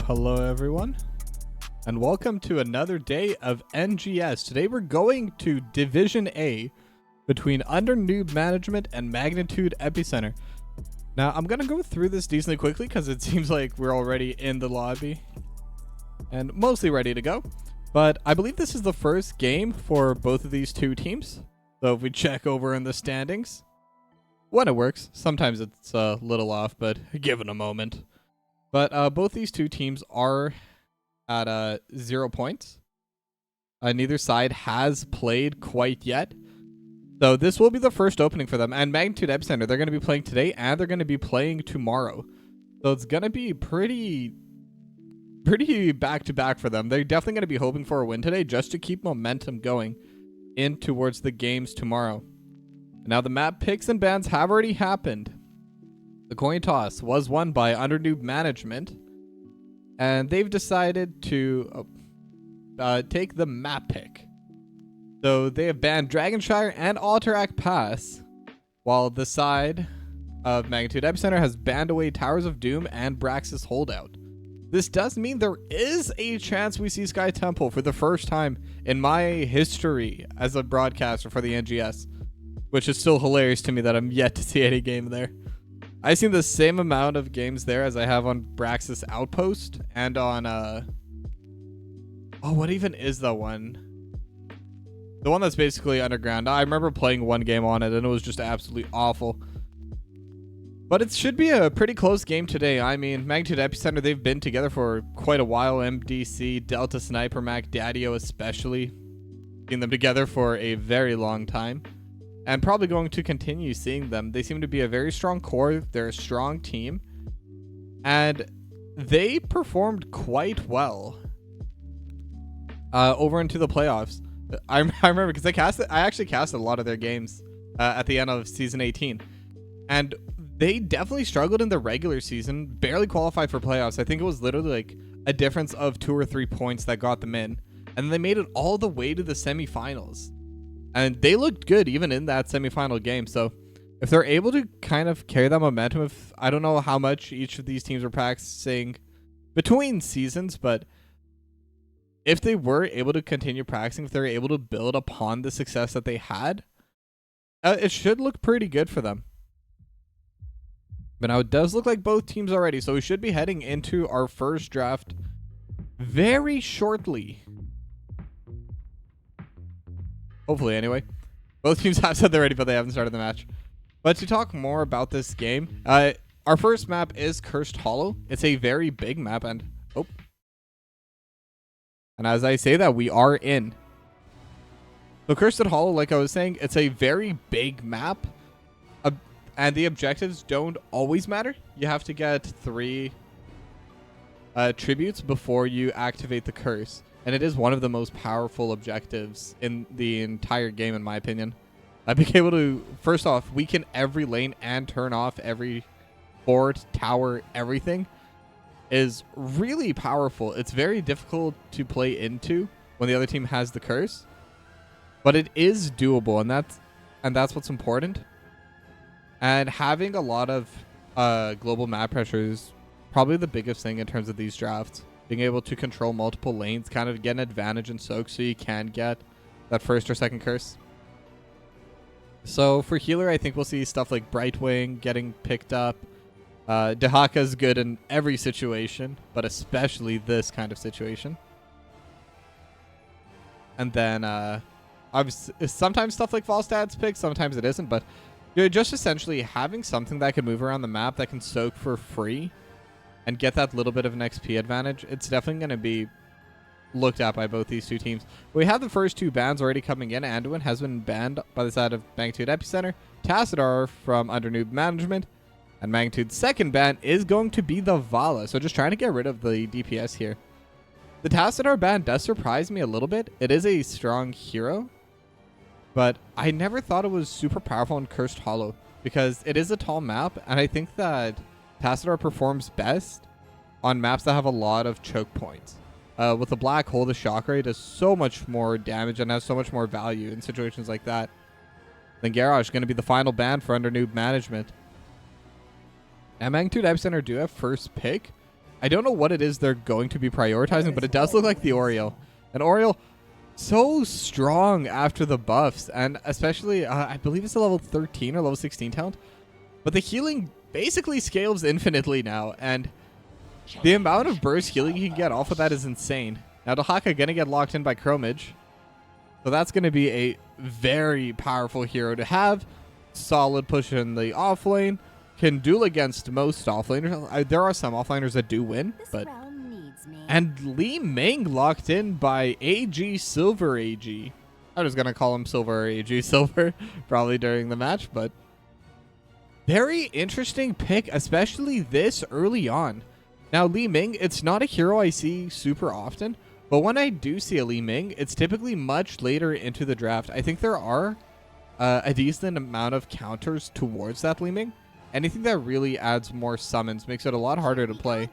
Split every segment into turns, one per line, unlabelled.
Hello everyone, and welcome to another day of NGS. Today we're going to Division A between Newb Management and Magnitude Epicenter. Now I'm gonna go through this decently quickly because it seems like we're already in the lobby and mostly ready to go. But I believe this is the first game for both of these two teams. So if we check over in the standings, when it works, sometimes it's a little off, but give it a moment. But both these two teams are at 0 points. Neither side has played quite yet. So this will be the first opening for them. And Magnitude Epicenter, they're going to be playing today and they're going to be playing tomorrow. So it's going to be pretty back-to-back for them. They're definitely going to be hoping for a win today just to keep momentum going in towards the games tomorrow. Now the map picks and bans have already happened. The coin toss was won by Newb Management, and they've decided to take the map pick. So they have banned Dragonshire and Alterac Pass, while the side of Magnitude Epicenter has banned away Towers of Doom and Braxis Holdout. This does mean there is a chance we see Sky Temple for the first time in my history as a broadcaster for the NGS, which is still hilarious to me that I'm yet to see any game there. I've seen the same amount of games there as I have on Braxis Outpost and on what even is the one? The one that's basically underground. I remember playing one game on it and it was just absolutely awful. But it should be a pretty close game today. I mean, Magnitude Epicenter, they've been together for quite a while. MDC, Delta Sniper, Mac Daddio especially. Seen them together for a very long time. And probably going to continue seeing them. They seem to be a very strong core. They're a strong team. And they performed quite well over into the playoffs. I remember because I actually casted a lot of their games at the end of Season 18. And they definitely struggled in the regular season. Barely qualified for playoffs. I think it was literally like a difference of 2 or 3 points that got them in. And they made it all the way to the semifinals. And they looked good even in that semifinal game. So if they're able to kind of carry that momentum, if I don't know how much each of these teams are practicing between seasons, but if they were able to continue practicing, if they're able to build upon the success that they had, it should look pretty good for them. But now it does look like both teams are ready. So we should be heading into our first draft very shortly. Hopefully, anyway. Both teams have said they're ready, but they haven't started the match. But to talk more about this game, our first map is Cursed Hollow. It's a very big map, and as I say that, we are in. So Cursed Hollow, like I was saying, it's a very big map, and the objectives don't always matter. You have to get 3 tributes before you activate the curse. And it is one of the most powerful objectives in the entire game, in my opinion. Being able to, first off, weaken every lane and turn off every fort, tower, everything is really powerful. It's very difficult to play into when the other team has the curse. But it is doable, and that's what's important. And having a lot of global map pressure is probably the biggest thing in terms of these drafts. Being able to control multiple lanes, kind of get an advantage in soak so you can get that first or second curse. So for healer, I think we'll see stuff like Brightwing getting picked up. Dehaka's good in every situation, but especially this kind of situation. And then obviously, sometimes stuff like Falstad's picked, sometimes it isn't, but just essentially having something that can move around the map that can soak for free and get that little bit of an XP advantage, it's definitely going to be looked at by both these two teams. We have the first 2 bans already coming in. Anduin has been banned by the side of Magnitude Epicenter. Tassadar from Newb Management. And Magnitude's second ban is going to be the Vala. So just trying to get rid of the DPS here. The Tassadar ban does surprise me a little bit. It is a strong hero, but I never thought it was super powerful in Cursed Hollow because it is a tall map, and I think that Tassadar performs best on maps that have a lot of choke points. With the Black Hole, the shock ray does so much more damage and has so much more value in situations like that. Then Garrosh going to be the final ban for under Newb management. Now Magnitude Epicenter do have first pick. I don't know what it is they're going to be prioritizing, but it does look like the Oriole. And Oriole, so strong after the buffs, and especially, I believe it's a level 13 or level 16 talent. But the healing basically scales infinitely now, and the amount of burst healing you can get off of that is insane. Now Dahaka going to get locked in by Chromage. So that's going to be a very powerful hero to have. Solid push in the offlane. Can duel against most offlaners. There are some offlaners that do win, but and Li Ming locked in by AG Silver AG. I was gonna call him Silver AG Silver probably during the match, but very interesting pick, especially this early on. Now Li Ming, it's not a hero I see super often, but when I do see a Li Ming, it's typically much later into the draft. I think there are a decent amount of counters towards that Li Ming. Anything that really adds more summons makes it a lot harder to play.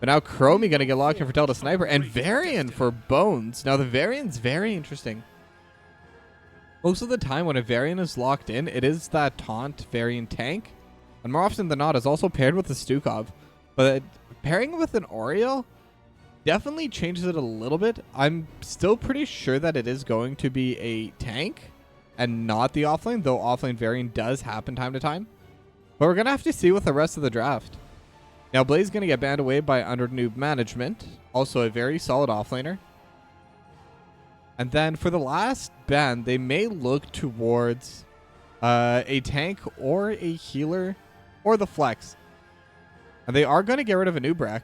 But now Chromie going to get locked in for Delta Sniper and Varian for Bones. Now the Varian's very interesting. Most of the time when a Varian is locked in, it is that taunt Varian tank. And more often than not, it's also paired with the Stukov. But pairing with an Oriole definitely changes it a little bit. I'm still pretty sure that it is going to be a tank and not the offlane, though offlane Varian does happen time to time. But we're going to have to see with the rest of the draft. Now, Blaze is going to get banned away by under Newb management. Also a very solid offlaner. And then for the last ban, they may look towards a tank or a healer or the flex. And they are going to get rid of a Nubrak,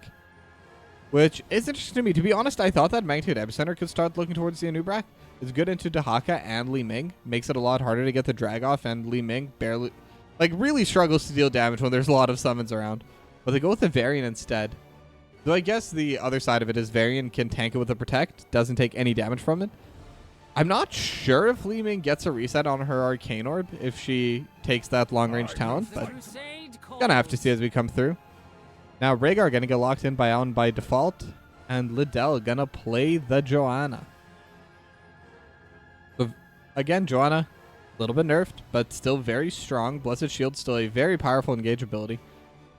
which is interesting to me. To be honest, I thought that Magnitude Epicenter could start looking towards the Nubrak. It's good into Dahaka and Li Ming. Makes it a lot harder to get the drag off, and Li Ming barely, really struggles to deal damage when there's a lot of summons around. But they go with the Varian instead. So I guess the other side of it is Varian can tank it with a Protect. Doesn't take any damage from it. I'm not sure if Li Ming gets a reset on her Arcane Orb if she takes that long-range talent, but gonna have to see as we come through. Now Rhaegar gonna get locked in by Alan by default, and Liddell gonna play the Joanna. So again, Joanna, a little bit nerfed, but still very strong. Blessed Shield still a very powerful engage ability.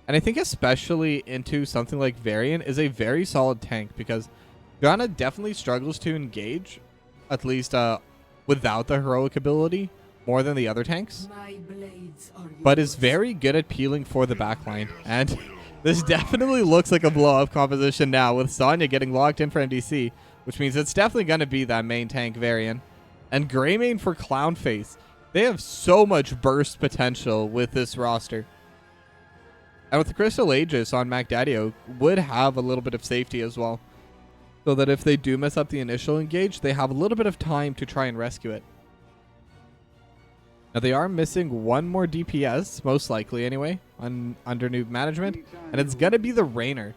And I think especially into something like Varian is a very solid tank because Joanna definitely struggles to engage, at least without the heroic ability, more than the other tanks. But is very good at peeling for the backline. And this definitely looks like a blow-up composition now with Sonya getting locked in for MDC, which means it's definitely going to be that main tank Varian. And Greymane for Clownface. They have so much burst potential with this roster. And with the Crystal Aegis on MacDaddio, would have a little bit of safety as well. So that if they do mess up the initial engage, they have a little bit of time to try and rescue it. Now they are missing one more DPS, most likely anyway, under Newb management. And it's going to be the Raynor.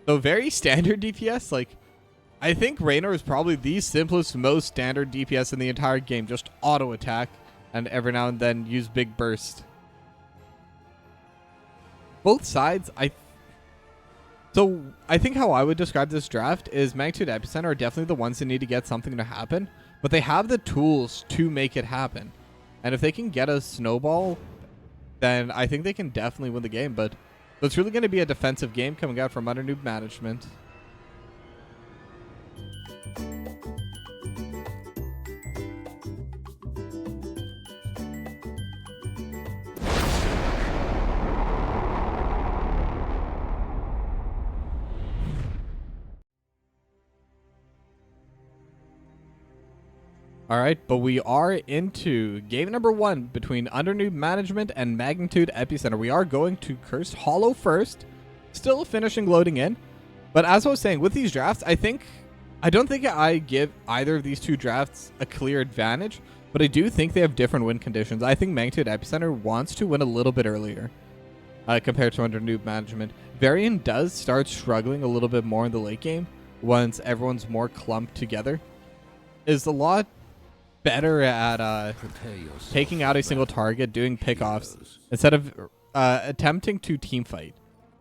So very standard DPS. I think Raynor is probably the simplest, most standard DPS in the entire game. Just auto attack and every now and then use big burst. Both sides, I think how I would describe this draft is Magnitude Epicenter are definitely the ones that need to get something to happen, but they have the tools to make it happen. And if they can get a snowball, then I think they can definitely win the game. But it's really going to be a defensive game coming out from under Newb management. All right, but we are into game number 1 between under Newb management and Magnitude Epicenter. We are going to Cursed Hollow first, still finishing loading in. But as I was saying, with these drafts, I don't think I give either of these two drafts a clear advantage, but I do think they have different win conditions. I think Magnitude Epicenter wants to win a little bit earlier. compared to under Newb management. Varian does start struggling a little bit more in the late game once everyone's more clumped together. Is a lot better at taking out a single target, doing pickoffs, instead of attempting to team fight.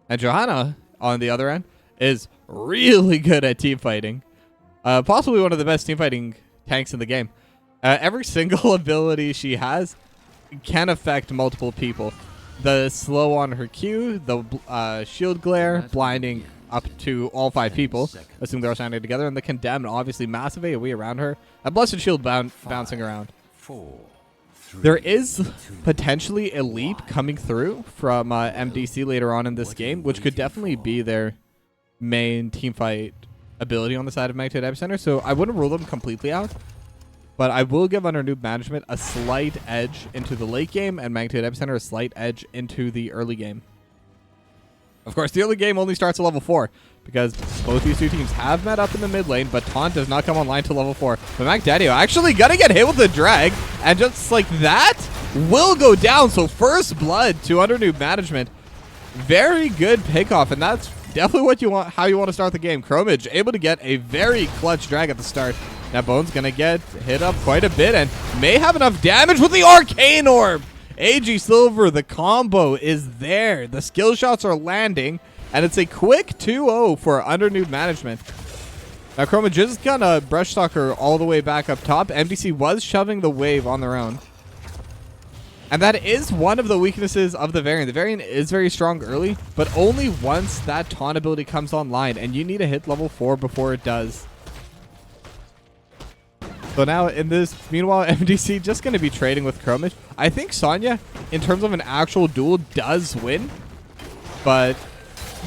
And Johanna, on the other end, is really good at team fighting. Possibly one of the best team fighting tanks in the game. Every single ability she has can affect multiple people. The slow on her Q, the shield glare, blinding up to all 5 people, assuming they're all standing together, and the condemn, obviously massive AoE around her, a blessed shield bouncing around. There is potentially a leap coming through from MDC later on in this game, which could definitely be their main teamfight ability on the side of Magnitude Epicenter, so I wouldn't rule them completely out, but I will give under Newb management a slight edge into the late game and Magnitude Epicenter a slight edge into the early game. Of course, the early game only starts at level 4 because both these two teams have met up in the mid lane, but Taunt does not come online till level 4. But MacDaddy actually gonna get hit with the drag, and just like that, will go down. So first blood to under Newb management. Very good pickoff, and that's definitely what you want, how you want to start the game. Chromage able to get a very clutch drag at the start. Now Bone's gonna get hit up quite a bit and may have enough damage with the Arcane Orb. AG Silver, the combo is there. The skill shots are landing, and it's a quick 2-0 for under Newb management. Now Chromage is gonna brush stalker all the way back up top. MDC was shoving the wave on their own. And that is one of the weaknesses of the Varian. The Varian is very strong early, but only once that taunt ability comes online, and you need to hit level 4 before it does. So now in this, meanwhile, MDC just going to be trading with Chromage. I think Sonya, in terms of an actual duel, does win. But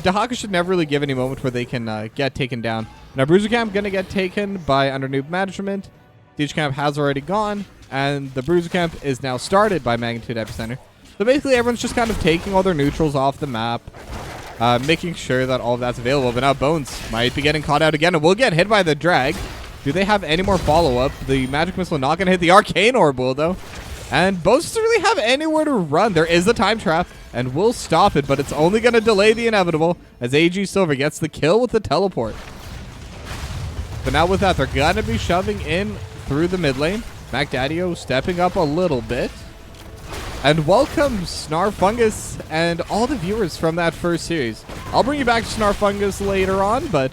Dahaka should never really give any moment where they can get taken down. Now Bruiser Camp going to get taken by under Newb management. Siege Camp has already gone. And the Bruiser Camp is now started by Magnitude Epicenter. So basically everyone's just kind of taking all their neutrals off the map. Making sure that all of that's available. But now Bones might be getting caught out again and will get hit by the drag. Do they have any more follow-up? The Magic Missile not going to hit the Arcane Orb will, though. And Bones doesn't really have anywhere to run. There is a time trap, and we'll stop it, but it's only going to delay the inevitable as AG Silver gets the kill with the teleport. But now with that, they're going to be shoving in through the mid lane. MacDaddy stepping up a little bit. And welcome Snarfungus and all the viewers from that first series. I'll bring you back to Snarfungus later on, but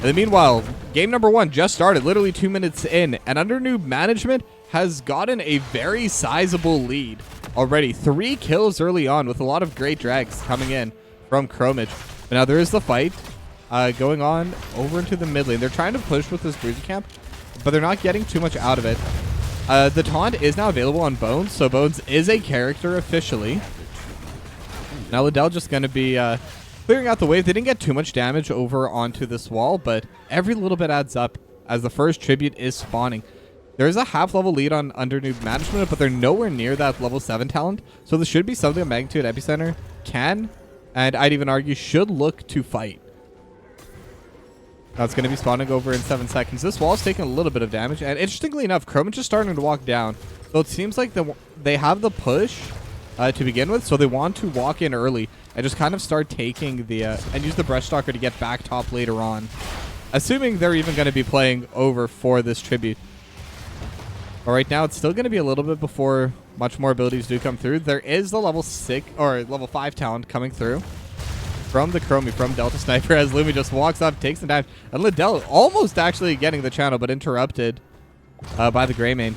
in the meanwhile, game number 1 just started, literally 2 minutes in, and under Newb management has gotten a very sizable lead already. 3 kills early on with a lot of great drags coming in from Chromage. But now there is the fight going on over into the mid lane. They're trying to push with this Bruiser Camp, but they're not getting too much out of it. The taunt is now available on Bones, so Bones is a character officially. Now Liddell just going to be clearing out the wave. They didn't get too much damage over onto this wall, but every little bit adds up as the first tribute is spawning. There is a half-level lead on under Newb management, but they're nowhere near that level 7 talent, so this should be something a Magnitude Epicenter can, and I'd even argue should look to fight. Now it's going to be spawning over in 7 seconds. This wall is taking a little bit of damage, and interestingly enough, Chromage is starting to walk down, so it seems like they have the push to begin with, so they want to walk in early and just kind of start taking the and use the brush stalker to get back top later on, assuming they're even going to be playing over for this tribute. But right now it's still going to be a little bit before much more abilities do come through. There is the level 6 or level 5 talent coming through from the Chromie, from Delta Sniper, as Lumi just walks up, takes the dive, and Liddell almost actually getting the channel, but interrupted by the Greymane.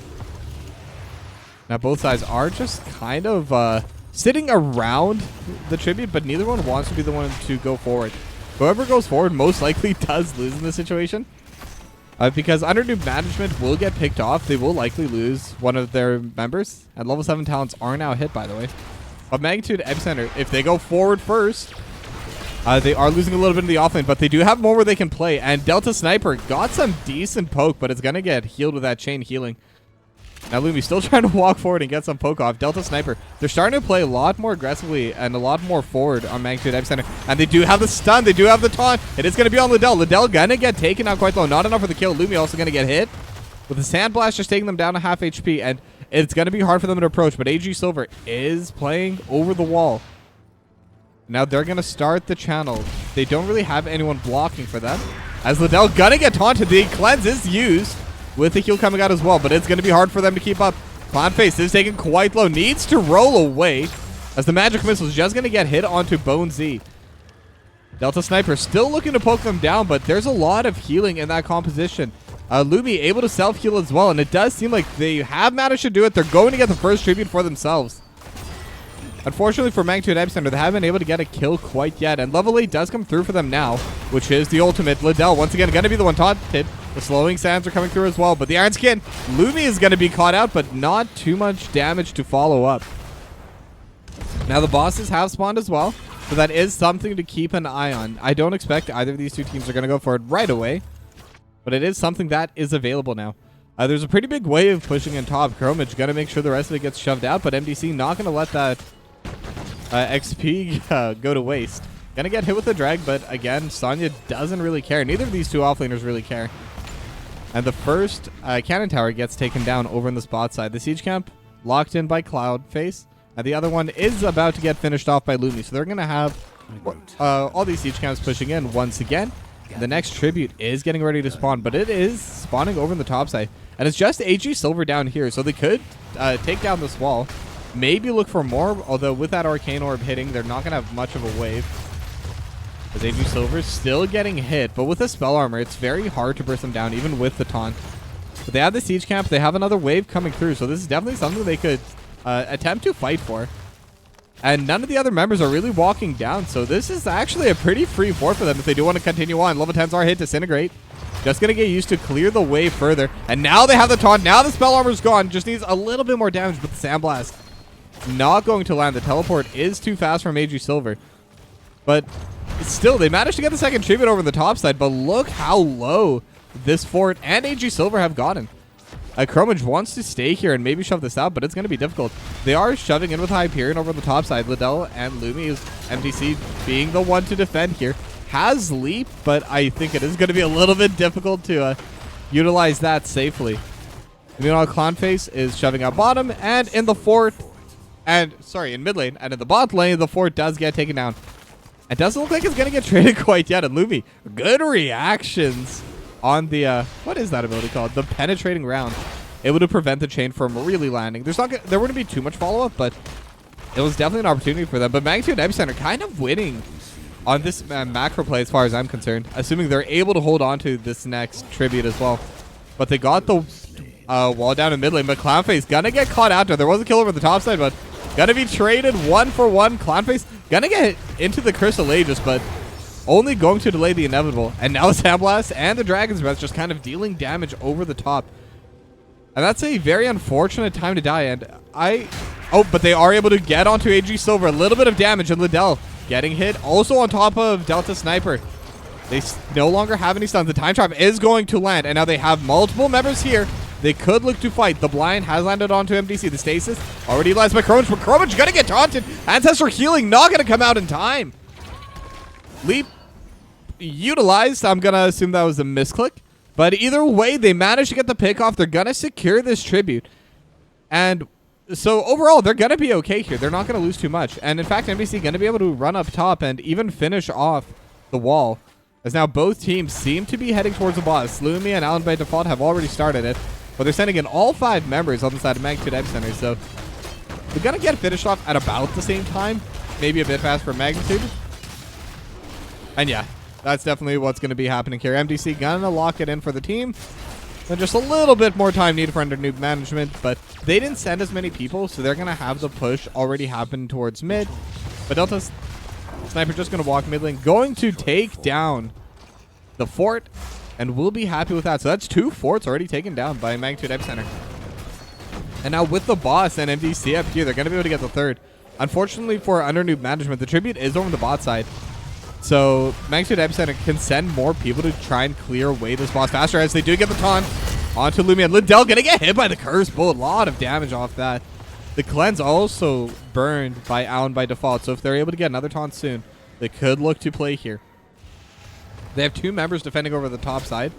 Now both sides are just kind of sitting around the tribute, but neither one wants to be the one to go forward. Whoever goes forward most likely does lose in this situation. Because under Newb management will get picked off. They will likely lose one of their members. And level 7 talents are now hit, by the way. But Magnitude Epicenter, if they go forward first, they are losing a little bit in the offlane, but they do have more where they can play. And Delta Sniper got some decent poke, but it's going to get healed with that chain healing. Now Lumi still trying to walk forward and get some poke off. Delta Sniper, they're starting to play a lot more aggressively and a lot more forward on Magnitude Epicenter. And they do have the stun. They do have the taunt. It is going to be on Liddell. Liddell going to get taken out quite low. Not enough for the kill. Lumi also going to get hit with the Sand Blast, just taking them down to half HP. And it's going to be hard for them to approach. But AG Silver is playing over the wall. Now they're going to start the channel. They don't really have anyone blocking for them. As Liddell gonna get taunted. The cleanse is used with the heal coming out as well, but it's going to be hard for them to keep up. Clownface is taken quite low. Needs to roll away as the magic missile is just going to get hit onto Bone Z. Delta Sniper still looking to poke them down, but there's a lot of healing in that composition. Lumi able to self-heal as well, and it does seem like they have managed to do it. They're going to get the first tribute for themselves. Unfortunately for Magnitude Epicenter, they haven't been able to get a kill quite yet, and level 8 does come through for them now, which is the ultimate. Liddell, once again, going to be the one taunted. The slowing sands are coming through as well, but the Iron Skin, Lumi is going to be caught out, but not too much damage to follow up. Now the bosses have spawned as well, so that is something to keep an eye on. I don't expect either of these two teams are going to go for it right away, but it is something that is available now. There's a pretty big wave pushing in top. Chromage going to make sure the rest of it gets shoved out, but MDC not going to let that XP go to waste. Gonna get hit with the drag, but again, Sonya doesn't really care. Neither of these two offlaners really care. And the first cannon tower gets taken down over in the spot side. The siege camp locked in by Cloudface, and the other one is about to get finished off by Lumi. So they're gonna have all these siege camps pushing in once again. The next tribute is getting ready to spawn, but it is spawning over in the top side, and it's just AG Silver down here, so they could take down this wall. Maybe look for more, although with that Arcane Orb hitting, they're not going to have much of a wave. As AG Silver still getting hit, but with the spell armor, it's very hard to burst them down, even with the taunt. But they have the siege camp, they have another wave coming through, so this is definitely something they could attempt to fight for. And none of the other members are really walking down, so this is actually a pretty free board for them if they do want to continue on. Level 10s are hit, Disintegrate. Just going to get used to clear the way further. And now they have the taunt, now the spell armor's gone, just needs a little bit more damage with the Sandblast. Not going to land. The teleport is too fast from AG Silver. But still, they managed to get the second tribute over the top side. But look how low this fort and AG Silver have gotten. Chromage wants to stay here and maybe shove this out, but it's going to be difficult. They are shoving in with Hyperion over the top side. Liddell and Lumi is MDC being the one to defend here. Has leap, but I think it is going to be a little bit difficult to utilize that safely. Meanwhile, Clownface is shoving out bottom and in the fort. And, sorry, in mid lane, and in the bot lane, the fort does get taken down. It doesn't look like it's going to get traded quite yet. And Lumi, good reactions on the, what is that ability called? The penetrating round. Able to prevent the chain from really landing. There wouldn't be too much follow-up, but it was definitely an opportunity for them. But Magnitude Epicenter kind of winning on this macro play as far as I'm concerned, assuming they're able to hold on to this next tribute as well. But they got the wall down in mid lane, but Clownface gonna get caught out there. There was a kill over the top side, but gonna be traded 1-for-1. Clownface gonna get into the Crystal Aegis, but only going to delay the inevitable. And now the Sandblast and the Dragon's Breath just kind of dealing damage over the top. And that's a very unfortunate time to die. And but they are able to get onto AG Silver. A little bit of damage, and Liddell getting hit also on top of Delta Sniper. They no longer have any stuns. The time trap is going to land, and now they have multiple members here. They could look to fight. The blind has landed onto MDC. The stasis already lies by Chromage, but Chromage gonna get taunted. Ancestor healing not gonna come out in time. Leap utilized. I'm gonna assume that was a misclick. But either way, they managed to get the pick off. They're gonna secure this tribute. And so overall, they're gonna be okay here. They're not gonna lose too much. And in fact, MDC gonna be able to run up top and even finish off the wall. As now both teams seem to be heading towards the boss. Lumi and Alan by default have already started it. But they're sending in all 5 members on the side of Magnitude Epicenter. So they're going to get finished off at about the same time. Maybe a bit fast for Magnitude. And yeah, that's definitely what's going to be happening here. MDC going to lock it in for the team. And just a little bit more time needed for under Newb management. But they didn't send as many people, so they're going to have the push already happen towards mid. But Delta Sniper just going to walk mid lane. Going to take down the fort. And we'll be happy with that. So that's 2 forts already taken down by Magnitude Epicenter. And now with the boss and MDC up here, they're going to be able to get the 3rd. Unfortunately for under Newb management, the tribute is over the bot side. So Magnitude Epicenter can send more people to try and clear away this boss faster, as they do get the taunt onto Lumi. And Liddell going to get hit by the curse bull. A lot of damage off that. The cleanse also burned by Alan by default. So if they're able to get another taunt soon, they could look to play here. They have 2 members defending over the top side.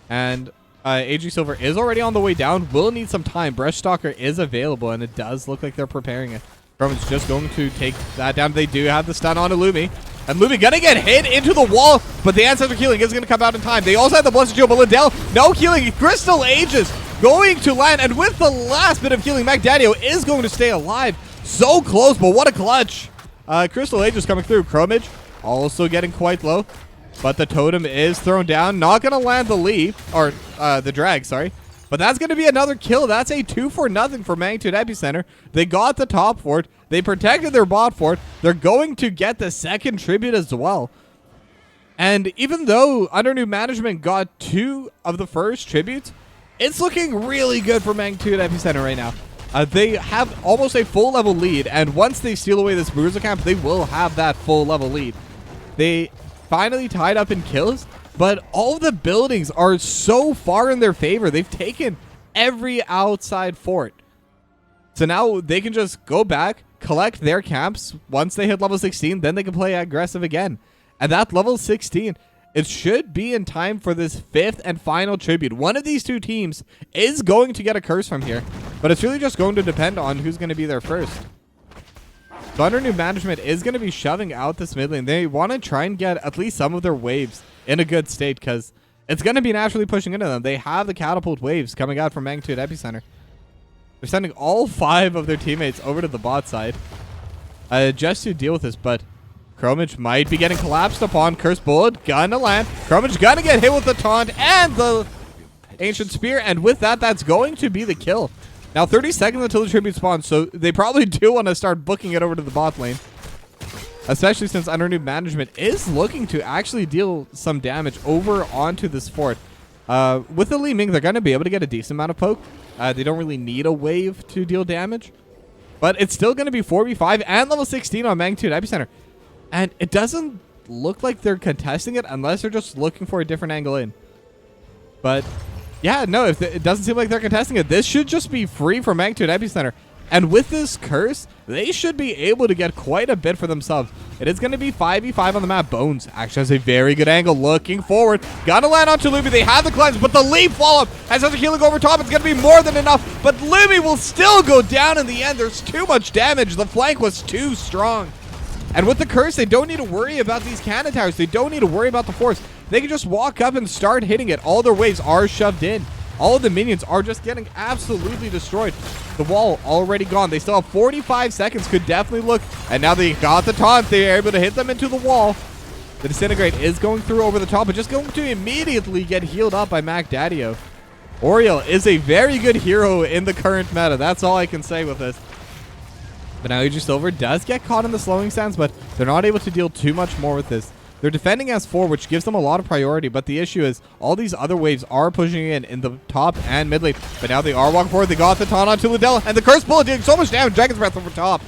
And AG Silver is already on the way down. Will need some time. Breaststalker is available, and it does look like they're preparing it. Roman's just going to take that down. They do have the stun on Illumi. And Illumi gonna get hit into the wall, but the Ancestor healing is gonna come out in time. They also have the Blessed Shield, but Liddell, no healing. Crystal Aegis going to land, and with the last bit of healing, Magdadio is going to stay alive. So close, but what a clutch. Crystal Aegis coming through. Chromage also getting quite low, but the totem is thrown down. Not gonna land the leap, or the drag, sorry. But that's going to be another kill. That's a 2-for-0 for Magnitude Epicenter. They got the top fort. They protected their bot fort. They're going to get the second tribute as well. And even though under new management got 2 of the first tributes, it's looking really good for Magnitude Epicenter right now. They have almost a full level lead. And once they steal away this Bruiser camp, they will have that full level lead. They finally tied up in kills. But all of the buildings are so far in their favor. They've taken every outside fort. So now they can just go back, collect their camps. Once they hit level 16, then they can play aggressive again. And that level 16, it should be in time for this 5th and final tribute. One of these 2 teams is going to get a curse from here. But it's really just going to depend on who's going to be there first. So under new management is going to be shoving out this mid lane. They want to try and get at least some of their waves in a good state, because it's going to be naturally pushing into them. They have the catapult waves coming out from Magnitude Epicenter. They're sending all 5 of their teammates over to the bot side just to deal with this, but Chromage might be getting collapsed upon. Cursed Bullet gonna land. Chromage gonna get hit with the taunt and the Ancient Spear, and with that, that's going to be the kill. Now 30 seconds until the tribute spawns, so they probably do want to start booking it over to the bot lane. Especially since under new management is looking to actually deal some damage over onto this fort. With the Li Ming, they're going to be able to get a decent amount of poke. They don't really need a wave to deal damage. But it's still going to be 4v5 and level 16 on Magnitude Epicenter. And it doesn't look like they're contesting it unless they're just looking for a different angle in. But yeah, no, it doesn't seem like they're contesting it. This should just be free for Magnitude Epicenter. And with this curse, they should be able to get quite a bit for themselves. It is going to be 5v5 on the map. Bones actually has a very good angle looking forward. Gotta land onto Luby. They have the cleanse, but the leap follow-up has such a healing over top. It's going to be more than enough, but Luby will still go down in the end. There's too much damage. The flank was too strong. And with the curse, they don't need to worry about these cannon towers. They don't need to worry about the force. They can just walk up and start hitting it. All their waves are shoved in. All of the minions are just getting absolutely destroyed. The wall already gone. They still have 45 seconds. Could definitely look. And now they got the taunt. They're able to hit them into the wall. The Disintegrate is going through over the top, but just going to immediately get healed up by Magdadio. Oriel is a very good hero in the current meta. That's all I can say with this. But now Aegis Silver does get caught in the slowing stance, but they're not able to deal too much more with this. They're defending S4, which gives them a lot of priority, but the issue is all these other waves are pushing in the top and mid lane. But now they are walking forward. They got the taunt onto Liddell, and the Cursed Bullet doing so much damage. Dragon's Breath over top.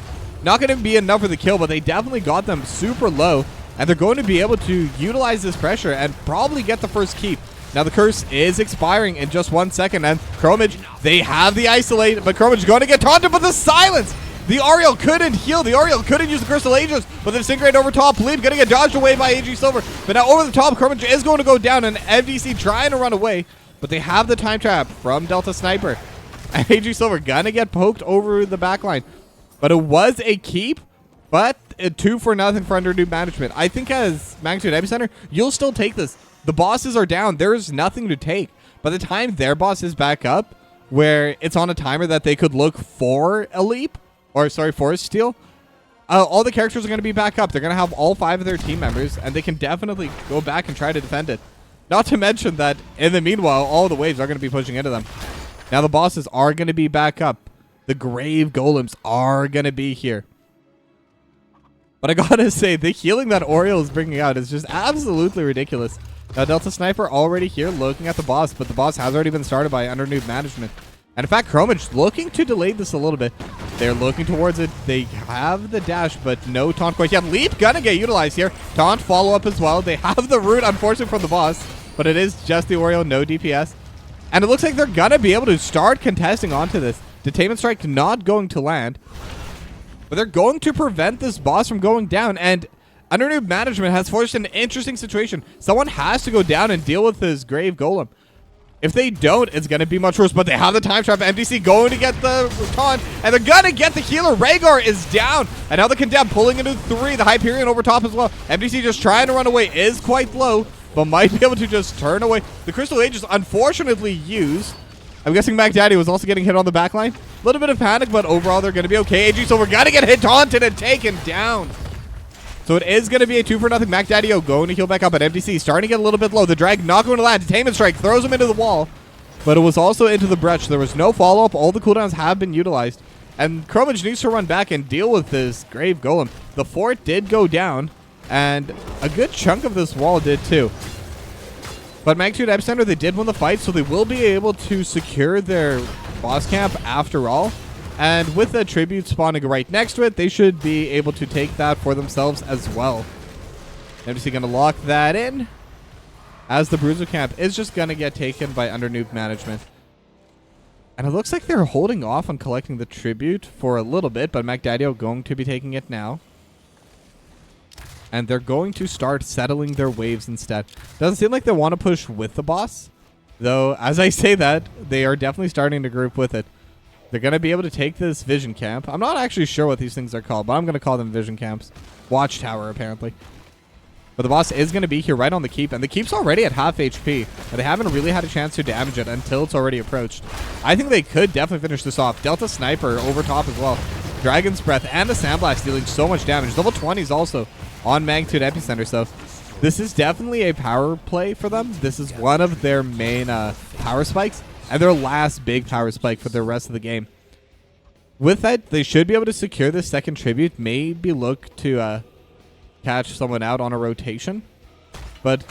Not going to be enough for the kill, but they definitely got them super low, and they're going to be able to utilize this pressure and probably get the first keep. Now the curse is expiring in just 1 second, and Chromage, they have the isolate, but Chromage is going to get taunted, but the silence! The Ariel couldn't heal. The Ariel couldn't use the Crystal Aegis, but the Disintegrate over top. Leap gonna get dodged away by AG Silver. But now over the top, Chromage is going to go down, and MDC trying to run away, but they have the time trap from Delta Sniper. And AG Silver gonna get poked over the backline. But it was a keep, but a 2-for-0 for under new management. I think as Magnitude Epicenter, you'll still take this. The bosses are down. There's nothing to take. By the time their boss is back up, where it's on a timer that they could look for a leap, or sorry, for a steal, all the characters are going to be back up. They're going to have all 5 of their team members, and they can definitely go back and try to defend it. Not to mention that in the meanwhile, all the waves are going to be pushing into them. Now the bosses are going to be back up. The Grave Golems are going to be here. But I gotta say, the healing that Oriel is bringing out is just absolutely ridiculous. Now Delta Sniper already here looking at the boss, but the boss has already been started by under new management. And in fact, Chromage looking to delay this a little bit. They're looking towards it. They have the dash, but no taunt quite yet. Leap gonna get utilized here. Taunt follow-up as well. They have the root, unfortunately, from the boss, but it is just the Oriel, no DPS. And it looks like they're gonna be able to start contesting onto this. Detainment Strike not going to land, but they're going to prevent this boss from going down. And under new management has forced an interesting situation. Someone has to go down and deal with this Grave Golem. If they don't, it's going to be much worse. But they have the time trap. MDC going to get the taunt. And they're going to get the healer. Rhaegar is down. And now the Condemned pulling into 3. The Hyperion over top as well. MDC just trying to run away. Is quite low, but might be able to just turn away. The Crystal Age is unfortunately used. I'm guessing Mac Daddy was also getting hit on the back line. A little bit of panic, but overall they're going to be okay. AG Silver got to get hit, taunted, and taken down. So it is going to be a 2-for-0. Mac Daddy-O going to heal back up at MDC. Starting to get a little bit low. The drag not going to land. Detainment Strike throws him into the wall. But it was also into the breach. There was no follow-up. All the cooldowns have been utilized. And Chromage needs to run back and deal with this Grave Golem. The fort did go down. And a good chunk of this wall did too. But Magnitude Epicenter, they did win the fight. So they will be able to secure their boss camp after all. And with the tribute spawning right next to it, they should be able to take that for themselves as well. MDC going to lock that in, as the Bruiser camp is just going to get taken by under Newb management. And it looks like they're holding off on collecting the tribute for a little bit, but Mac Daddy-O going to be taking it now. And they're going to start settling their waves instead. Doesn't seem like they want to push with the boss, though as I say that, they are definitely starting to group with it. They're going to be able to take this vision camp. I'm not actually sure what these things are called, but I'm going to call them vision camps. Watchtower, apparently. But the boss is going to be here right on the keep, and the keep's already at half HP, but they haven't really had a chance to damage it until it's already approached. I think they could definitely finish this off. Delta Sniper over top as well. Dragon's Breath and the Sandblast dealing so much damage. Level 20s also on Magnitude Epicenter, so this is definitely a power play for them. This is one of their main power spikes, and their last big power spike for the rest of the game. With that, they should be able to secure this second tribute. Maybe look to catch someone out on a rotation. But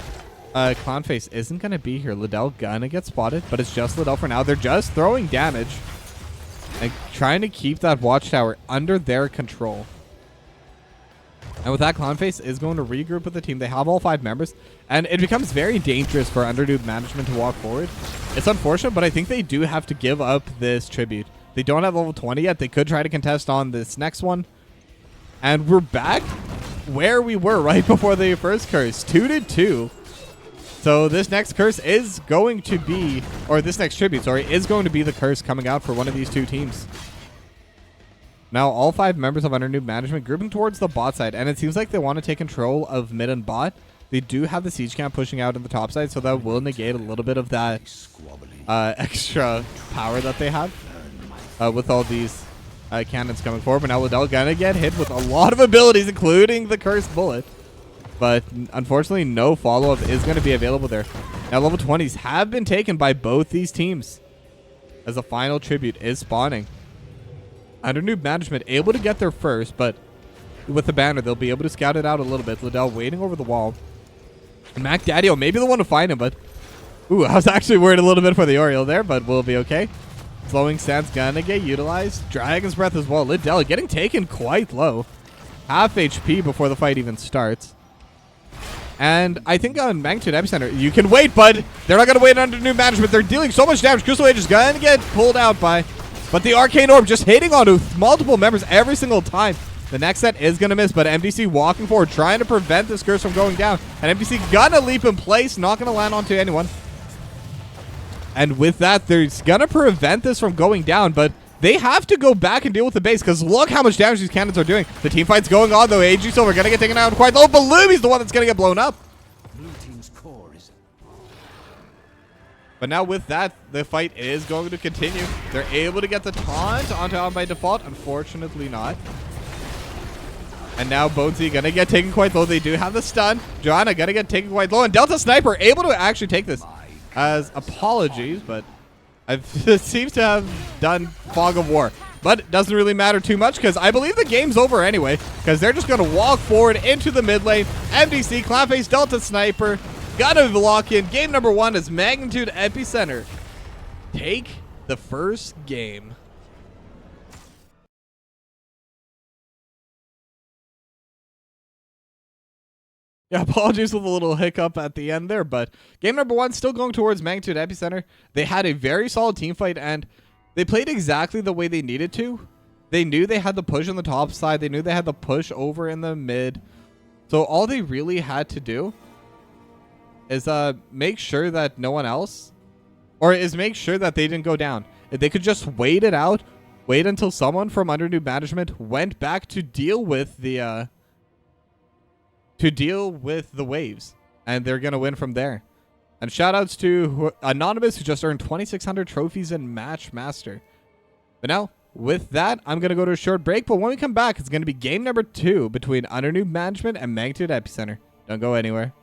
Clownface isn't going to be here. Liddell gonna get spotted, but it's just Liddell for now. They're just throwing damage and trying to keep that watchtower under their control. And with that, Clownface is going to regroup with the team. They have all 5 members, and it becomes very dangerous for Underdoob management to walk forward. It's unfortunate, but I think they do have to give up this tribute. They don't have level 20 yet. They could try to contest on this next one. And we're back where we were right before the first curse, 2-2. So this next curse is going to be, or this next tribute, sorry, is going to be the curse coming out for one of these two teams. Now, all 5 members of Underdoob management grouping towards the bot side, and it seems like they want to take control of mid and bot. They do have the siege camp pushing out in the top side, so that will negate a little bit of that extra power that they have with all these cannons coming forward. But now Liddell gonna get hit with a lot of abilities, including the cursed bullet. But unfortunately, no follow-up is going to be available there. Now, level 20s have been taken by both these teams, as a final tribute is spawning. Underdoob management able to get there first, but with the banner, they'll be able to scout it out a little bit. Liddell waiting over the wall. And Mac Daddy-O may be the one to find him, but ooh, I was actually worried a little bit for the Oriole there, but we'll be okay. Flowing Sand's gonna get utilized. Dragon's Breath as well. Liddell getting taken quite low. Half HP before the fight even starts. And I think on Magnitude Epicenter, you can wait, but they're not going to wait under new management. They're dealing so much damage. Crystal Age is going to get pulled out by, but the Arcane Orb just hitting onto multiple members every single time. The next set is going to miss, but MDC walking forward, trying to prevent this curse from going down. And MDC gonna leap in place, not going to land onto anyone. And with that, they're going to prevent this from going down, but they have to go back and deal with the base, because look how much damage these cannons are doing. The team fight's going on, though. AG Silver going to get taken out quite low. Balooby's the one that's going to get blown up.
Blue team's core is...
But now with that, the fight is going to continue. They're able to get the taunt onto on by default. Unfortunately not. And now Bonesy going to get taken quite low. They do have the stun. Joanna going to get taken quite low. And Delta Sniper able to actually take this as apologies, but it seems to have done Fog of War. But it doesn't really matter too much, because I believe the game's over anyway, because they're just going to walk forward into the mid lane. MDC, Clownface, Delta Sniper, gotta lock in. Game number 1 is Magnitude Epicenter. Take the first game. Yeah, apologies with a little hiccup at the end there, but game number 1 still going towards Magnitude Epicenter. They had a very solid team fight, and they played exactly the way they needed to. They knew they had the push on the top side. They knew they had the push over in the mid. So all they really had to do is make sure that no one else Or is make sure that they didn't go down. If they could just wait it out, wait until someone from under new management went back to deal with the waves, and they're gonna win from there. And shout outs to Anonymous, who just earned 2,600 trophies in Match Master. But now, with that, I'm gonna go to a short break. But when we come back, it's gonna be game number 2 between under new management and Magnitude Epicenter. Don't go anywhere.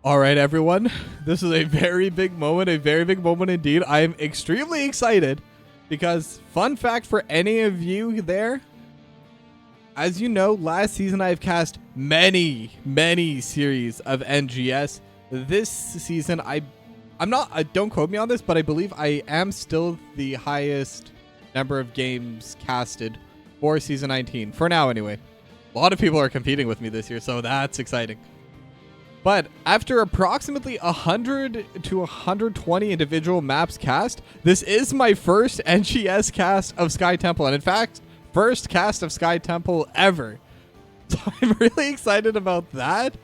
All right, everyone. This is a very big moment indeed. I am extremely excited because, fun fact for any of you there, as you know, last season I've cast many series of NGS. This season, I'm not, don't quote me on this, but I believe I am still the highest number of games casted for season 19, for now anyway. A lot of people are competing with me this year, so that's exciting. But after approximately 100 to 120 individual maps cast, this is my first NGS cast of Sky Temple. And in fact, first cast of Sky Temple ever. So I'm really excited about that.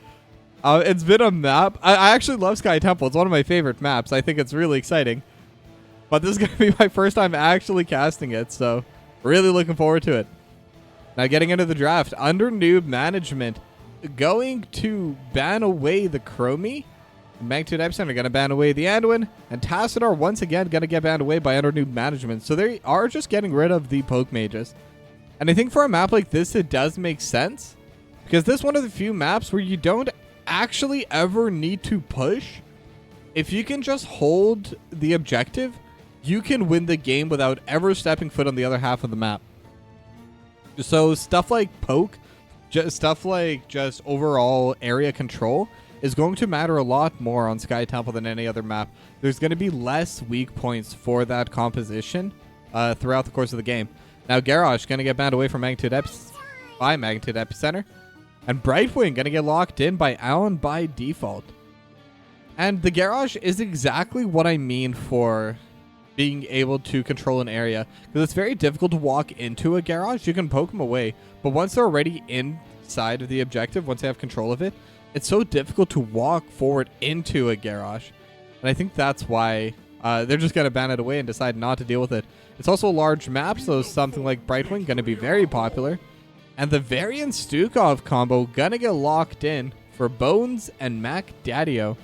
It's been a map. I actually love Sky Temple. It's one of my favorite maps. I think it's really exciting. But this is going to be my first time actually casting it. So really looking forward to it. Now getting into the draft. Under Newb management, going to ban away the Chromie. Magnitude Epicenter going to ban away the Anduin. And Tassadar once again going to get banned away by Under Newb management. So they are just getting rid of the Poke Mages. And I think for a map like this, it does make sense. Because this is one of the few maps where you don't actually ever need to push. If you can just hold the objective, you can win the game without ever stepping foot on the other half of the map. So stuff like poke, stuff like just overall area control is going to matter a lot more on Sky Temple than any other map. There's going to be less weak points for that composition throughout the course of the game. Now Garrosh going to get banned away from Magnitude Epicenter. And Brightwing going to get locked in by Alan by default. And the Garrosh is exactly what I mean for being able to control an area, because it's very difficult to walk into a Garrosh. You can poke them away, but once they're already inside of the objective, once they have control of it, it's so difficult to walk forward into a Garrosh. And I think that's why they're just going to ban it away and decide not to deal with it. It's also a large map, so something like Brightwing going to be very popular. And the Varian Stukov combo going to get locked in for Bones and Mac Daddio.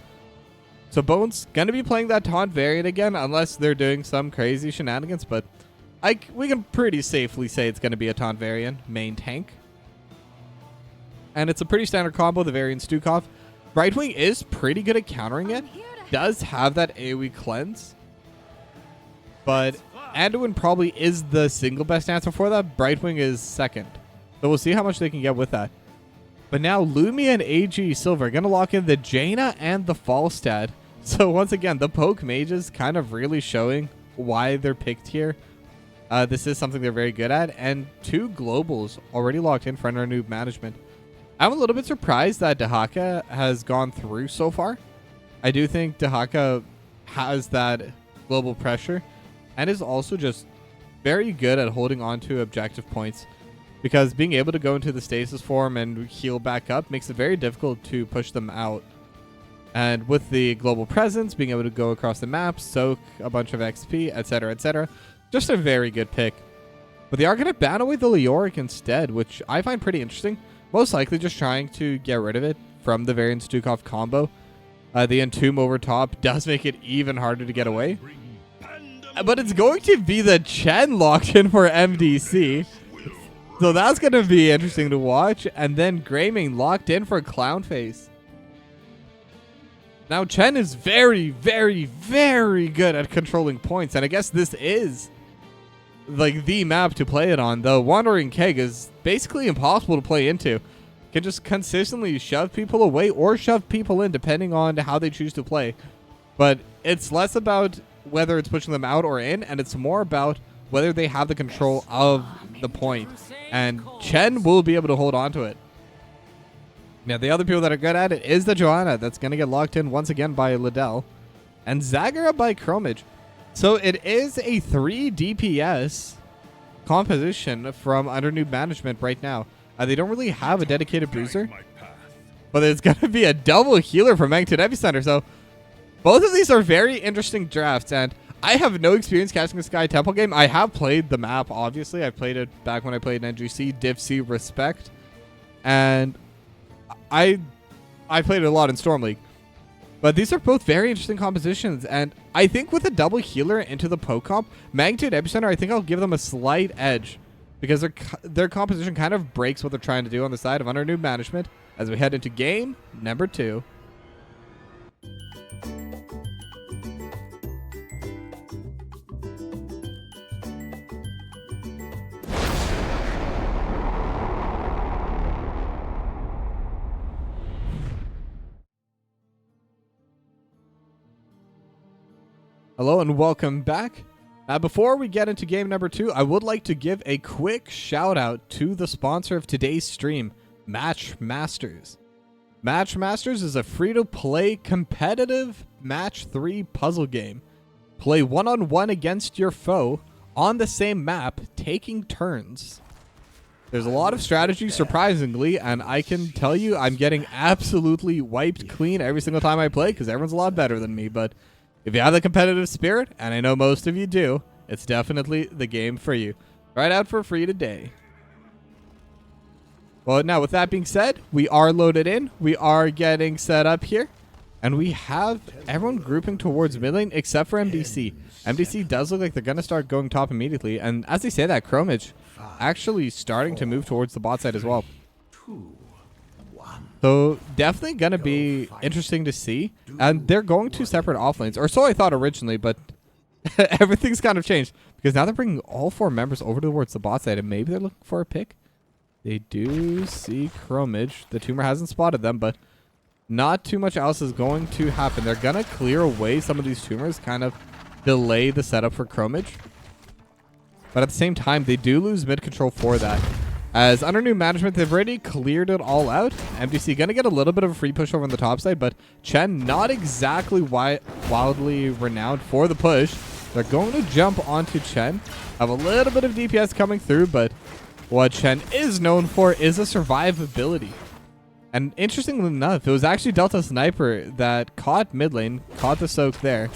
So Bones going to be playing that taunt variant again, unless they're doing some crazy shenanigans. But we can pretty safely say it's going to be a taunt variant, main tank. And it's a pretty standard combo, the Varian Stukov. Brightwing is pretty good at countering it. Does have that AoE cleanse. But Anduin probably is the single best answer for that. Brightwing is second. So we'll see how much they can get with that. But now Lumia and AG Silver are going to lock in the Jaina and the Falstad. So once again, the Poke Mages kind of really showing why they're picked here. This is something they're very good at. And 2 globals already locked in for Under Newb management. I'm a little bit surprised that Dehaka has gone through so far. I do think Dehaka has that global pressure and is also just very good at holding on to objective points. Because being able to go into the stasis form and heal back up makes it very difficult to push them out. And with the global presence, being able to go across the map, soak a bunch of XP, etc., etc., just a very good pick. But they are going to ban away the Leoric instead, which I find pretty interesting. Most likely just trying to get rid of it from the Varian Stukov combo. The Entomb over top does make it even harder to get away. But it's going to be the Chen locked in for MDC. So that's going to be interesting to watch. And then Greymane locked in for Clownface. Now Chen is very good at controlling points. And I guess this is like the map to play it on. The Wandering Keg is basically impossible to play into. Can just consistently shove people away or shove people in depending on how they choose to play. But it's less about whether it's pushing them out or in. And it's more about whether they have the control of the point. And Chen will be able to hold on to it. Now, the other people that are good at it is the Johanna. That's going to get locked in once again by Liddell. And Zagara by Chromage. So it is a 3 DPS composition from Under Newb management right now. They don't really have a dedicated bruiser. But it's going to be a double healer from Magnitude Epicenter. So both of these are very interesting drafts. And I have no experience casting a Sky Temple game. I have played the map, obviously. I played it back when I played NGC, DivC, Respect. And I played it a lot in Storm League. But these are both very interesting compositions. And I think with a double healer into the poke comp, Magnitude Epicenter, I think I'll give them a slight edge. Because their composition kind of breaks what they're trying to do on the side of Under Newb management as we head into game number 2. Hello and welcome back. Now, before we get into game number 2, I would like to give a quick shout out to the sponsor of today's stream, Match Masters. Match Masters is a free-to-play competitive match 3 puzzle game. Play one-on-one against your foe on the same map, taking turns. There's a lot of strategy, surprisingly, and I can tell you I'm getting absolutely wiped clean every single time I play because everyone's a lot better than me, but if you have the competitive spirit, and I know most of you do, it's definitely the game for you. Right out for free today. Well, now with that being said, we are loaded in. We are getting set up here. And we have everyone grouping towards mid lane except for MDC. MDC does look like they're going to start going top immediately. And as they say that, Chromage actually starting to move towards the bot side as well. So definitely going to be interesting to see. And they're going to separate off lanes. Or so I thought originally, but everything's kind of changed. Because now they're bringing all 4 members over towards the bot side. And maybe they're looking for a pick. They do see Chromage. The tumor hasn't spotted them, but not too much else is going to happen. They're going to clear away some of these tumors, kind of delay the setup for Chromage. But at the same time, they do lose mid control for that. As under new management, they've already cleared it all out. MDC going to get a little bit of a free push over on the top side, but Chen not exactly wildly renowned for the push. They're going to jump onto Chen. Have a little bit of DPS coming through, but what Chen is known for is a survivability. And interestingly enough, it was actually Delta Sniper that caught mid lane, caught the soak there.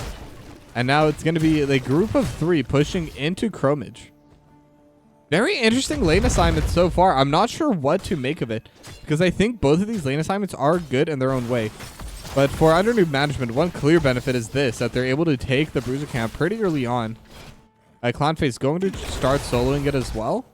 And now it's going to be a group of 3 pushing into Chromage. Very interesting lane assignments so far. I'm not sure what to make of it, because I think both of these lane assignments are good in their own way. But for under new management, one clear benefit is this, that they're able to take the Bruiser camp pretty early on. Clownface going to start soloing it as well.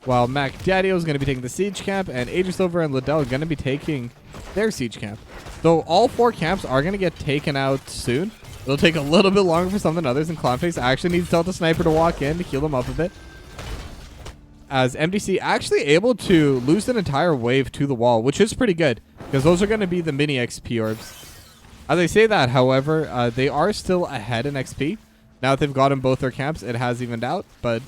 While Mac Daddio is going to be taking the siege camp, and Aegis Silver and Liddell are going to be taking their siege camp. So all 4 camps are going to get taken out soon. It'll take a little bit longer for some than others, and Clownface actually needs Delta Sniper to walk in to heal them up a bit. As MDC actually able to lose an entire wave to the wall, which is pretty good, because those are going to be the mini XP orbs. As I say that, however, they are still ahead in XP. Now that they've gotten both their camps, it has evened out, but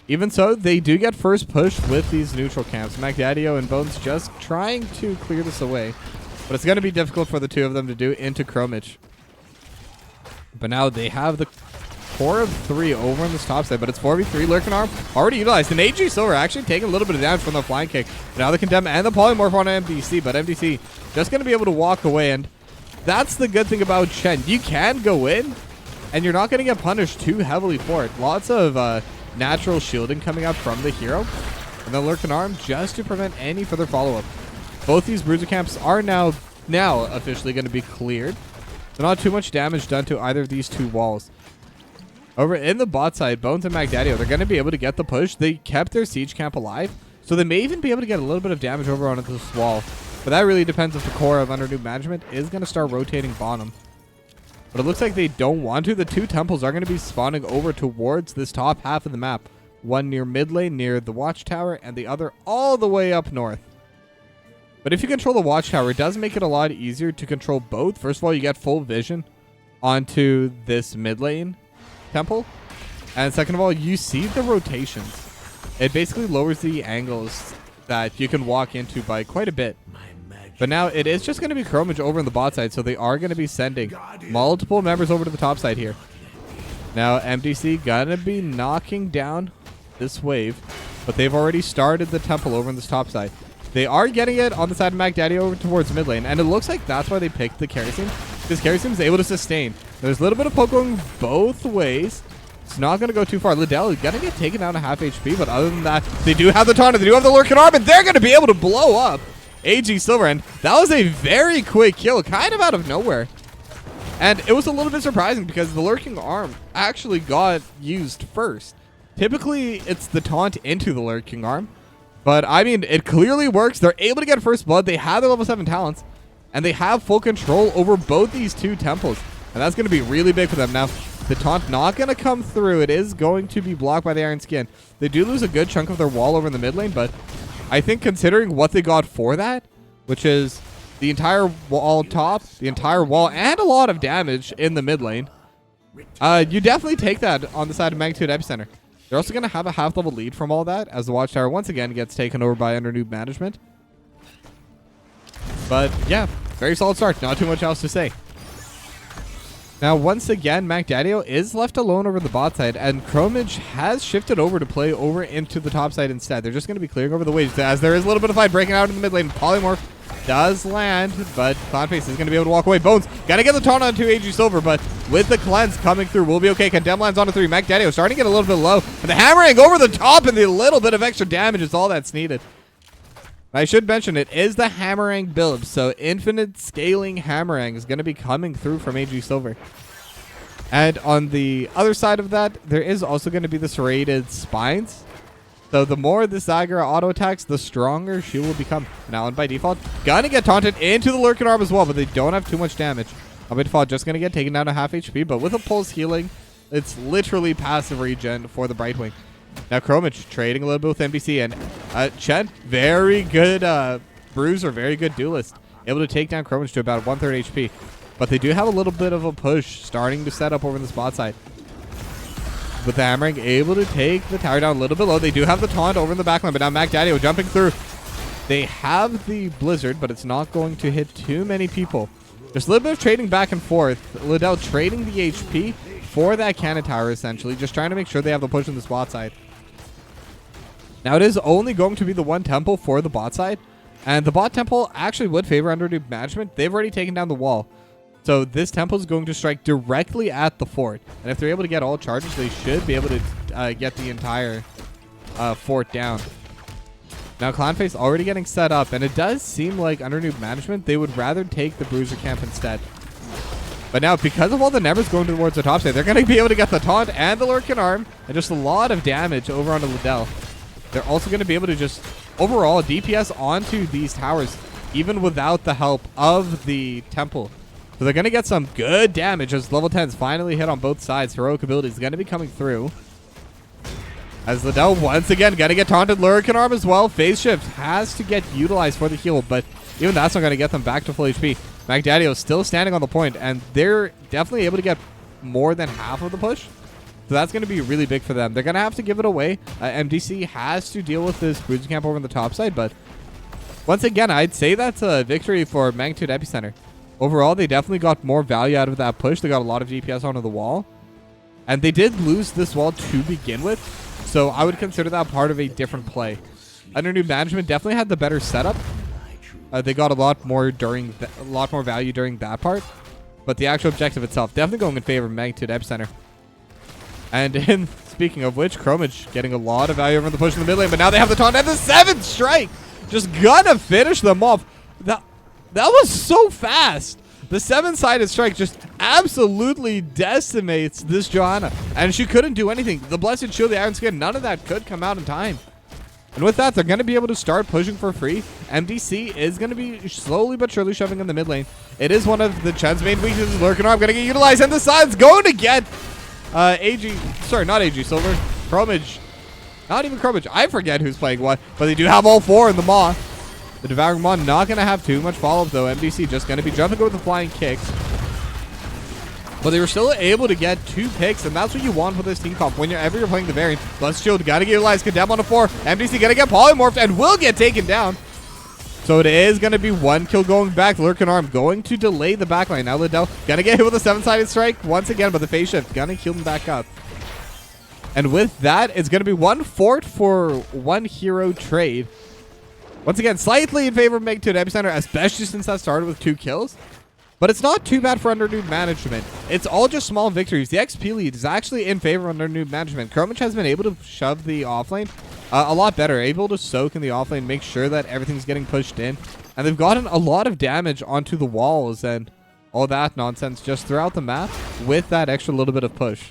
even so, they do get first push with these neutral camps. Magdadio and Bones just trying to clear this away. But it's going to be difficult for the 2 of them to do into Chromage. But now they have the core of 3 over on this top side. But it's 4v3. Lurking Arm already utilized. And AG Silver actually taking a little bit of damage from the flying kick. But now the Condemn and the Polymorph on MDC. But MDC just going to be able to walk away. And that's the good thing about Chen. You can go in, and you're not going to get punished too heavily for it. Lots of natural shielding coming out from the hero, and the Lurking Arm just to prevent any further follow-up. Both these Bruiser camps are now officially going to be cleared, so not too much damage done to either of these 2 walls. Over in the bot side, Bones and Magdadio, they're going to be able to get the push. They kept their siege camp alive, so they may even be able to get a little bit of damage over onto this wall, but that really depends if the core of under new management is going to start rotating bottom. But it looks like they don't want to. The 2 temples are going to be spawning over towards this top half of the map. One near mid lane, near the watchtower, and the other all the way up north. But if you control the watchtower, it does make it a lot easier to control both. First of all, you get full vision onto this mid lane temple. And second of all, you see the rotations. It basically lowers the angles that you can walk into by quite a bit. But now it is just going to be Chromage over on the bot side, so they are going to be sending multiple members over to the top side here. Now MDC going to be knocking down this wave, but they've already started the temple over on this top side. They are getting it on the side of MacDaddy over towards mid lane, and it looks like that's why they picked the Kerosene, because Kerosene is able to sustain. There's a little bit of poke going both ways. It's not going to go too far. Liddell is going to get taken down to half HP, but other than that, they do have the taunt, they do have the Lurking Arm, and they're going to be able to blow up AG Silver, and that was a very quick kill, kind of out of nowhere. And it was a little bit surprising because the Lurking Arm actually got used first. Typically, it's the taunt into the Lurking Arm, but I mean, it clearly works. They're able to get first blood. They have their level 7 talents, and they have full control over both these 2 temples, and that's going to be really big for them. Now, the taunt not going to come through. It is going to be blocked by the Iron Skin. They do lose a good chunk of their wall over in the mid lane, but I think considering what they got for that, which is the entire wall top, the entire wall, and a lot of damage in the mid lane, You definitely take that on the side of Magnitude Epicenter. They're also going to have a half-level lead from all that as the Watchtower once again gets taken over by Newb management. But yeah, very solid start. Not too much else to say. Now, once again, MacDaddio is left alone over the bot side, and Chromage has shifted over to play over into the top side instead. They're just going to be clearing over the waves as there is a little bit of fight breaking out in the mid lane. Polymorph does land, but Clownface is going to be able to walk away. Bones got to get the taunt onto AG Silver, but with the cleanse coming through, we'll be okay. Condemn lands onto 3. MacDaddio starting to get a little bit low, and the hammering over the top, and the little bit of extra damage is all that's needed. I should mention it is the Hammerang build, so infinite scaling Hammerang is going to be coming through from AG Silver. And on the other side of that, there is also going to be the serrated spines. So the more this Zygra auto attacks, the stronger she will become. Now, and by default, gonna get taunted into the Lurking Arm as well, but they don't have too much damage. By default, just gonna get taken down to half HP, but with a pulse healing, it's literally passive regen for the Brightwing. Now, Chromage trading a little bit with NBC, and Chen, very good bruiser, very good duelist. Able to take down Chromage to about 1/3 HP. But they do have a little bit of a push starting to set up over in the spot side. With the Hammering able to take the tower down a little bit low. They do have the taunt over in the backline, but now MacDaddio jumping through. They have the Blizzard, but it's not going to hit too many people. There's a little bit of trading back and forth. Liddell trading the HP for that cannon tower, essentially, just trying to make sure they have the push in the spot side. Now, it is only going to be the one temple for the bot side, and the bot temple actually would favor Newb management. They've already taken down the wall. So this temple is going to strike directly at the fort. And if they're able to get all charges, they should be able to get the entire fort down. Now, Clownface already getting set up. And it does seem like under Newb management, they would rather take the Bruiser camp instead. But now, because of all the Nevers going towards the top side, they're going to be able to get the taunt and the Lurking Arm. And just a lot of damage over onto Liddell. They're also going to be able to just overall DPS onto these towers, even without the help of the temple. So they're going to get some good damage as level 10s finally hit on both sides. Heroic ability is going to be coming through. As Liddell once again going to get taunted. Lurking Arm as well. Phase Shift has to get utilized for the heal, but even that's not going to get them back to full HP. MacDaddio is still standing on the point, and they're definitely able to get more than half of the push. So that's going to be really big for them. They're going to have to give it away. MDC has to deal with this Bruiser camp over on the top side, but once again, I'd say that's a victory for Magnitude Epicenter. Overall, they definitely got more value out of that push. They got a lot of DPS onto the wall. And they did lose this wall to begin with. So I would consider that part of a different play. Under Newb management, definitely had the better setup. They got a lot more value during that part. But the actual objective itself, definitely going in favor of Magnitude Epicenter. And speaking of which, Chromage getting a lot of value over the push in the mid lane. But now they have the taunt and the 7th strike. Just gonna finish them off. That was so fast. The 7-sided strike just absolutely decimates this Johanna. And she couldn't do anything. The Blessed Shield, the Iron Skin, none of that could come out in time. And with that, they're going to be able to start pushing for free. MDC is going to be slowly but surely shoving in the mid lane. It is one of the Chen's main weaknesses. Lurking Arm going to get utilized. And the side's going to get not AG Silver. Chromage. Not even Chromage. I forget who's playing what. But they do have all 4 in the Maw. The Devouring Maw not going to have too much follow-up, though. MDC just going to be jumping with the flying kicks. But they were still able to get 2 picks, and that's what you want for this team comp. Whenever you're playing the variant, Blessed Shield got to get utilized. Condemn on a 4. MDC going to get polymorphed and will get taken down. So it is going to be 1 kill going back. Lurking Arm going to delay the backline. Now Liddell going to get hit with a 7-sided strike once again, but the phase shift going to heal him back up. And with that, it's going to be 1 fort for 1 hero trade. Once again, slightly in favor of Magnitude Epicenter, especially since that started with 2 kills. But it's not too bad for Newb management. It's all just small victories. The XP lead is actually in favor of Newb management. Chromage has been able to shove the offlane a lot better, able to soak in the offlane, make sure that everything's getting pushed in. And they've gotten a lot of damage onto the walls and all that nonsense just throughout the map with that extra little bit of push.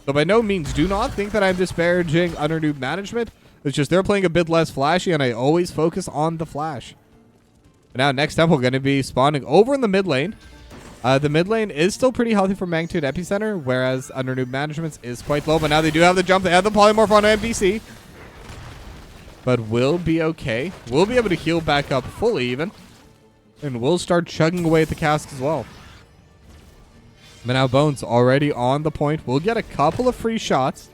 So by no means, do not think that I'm disparaging Newb management. It's just they're playing a bit less flashy, and I always focus on the flash. But now, next up, we're going to be spawning over in the mid lane. The mid lane is still pretty healthy for Magnitude Epicenter, whereas Newb management's is quite low. But now they do have the jump. They have the polymorph on MBC. But we'll be okay. We'll be able to heal back up fully, even. And we'll start chugging away at the cask as well. But now Bones already on the point. We'll get a couple of free shots.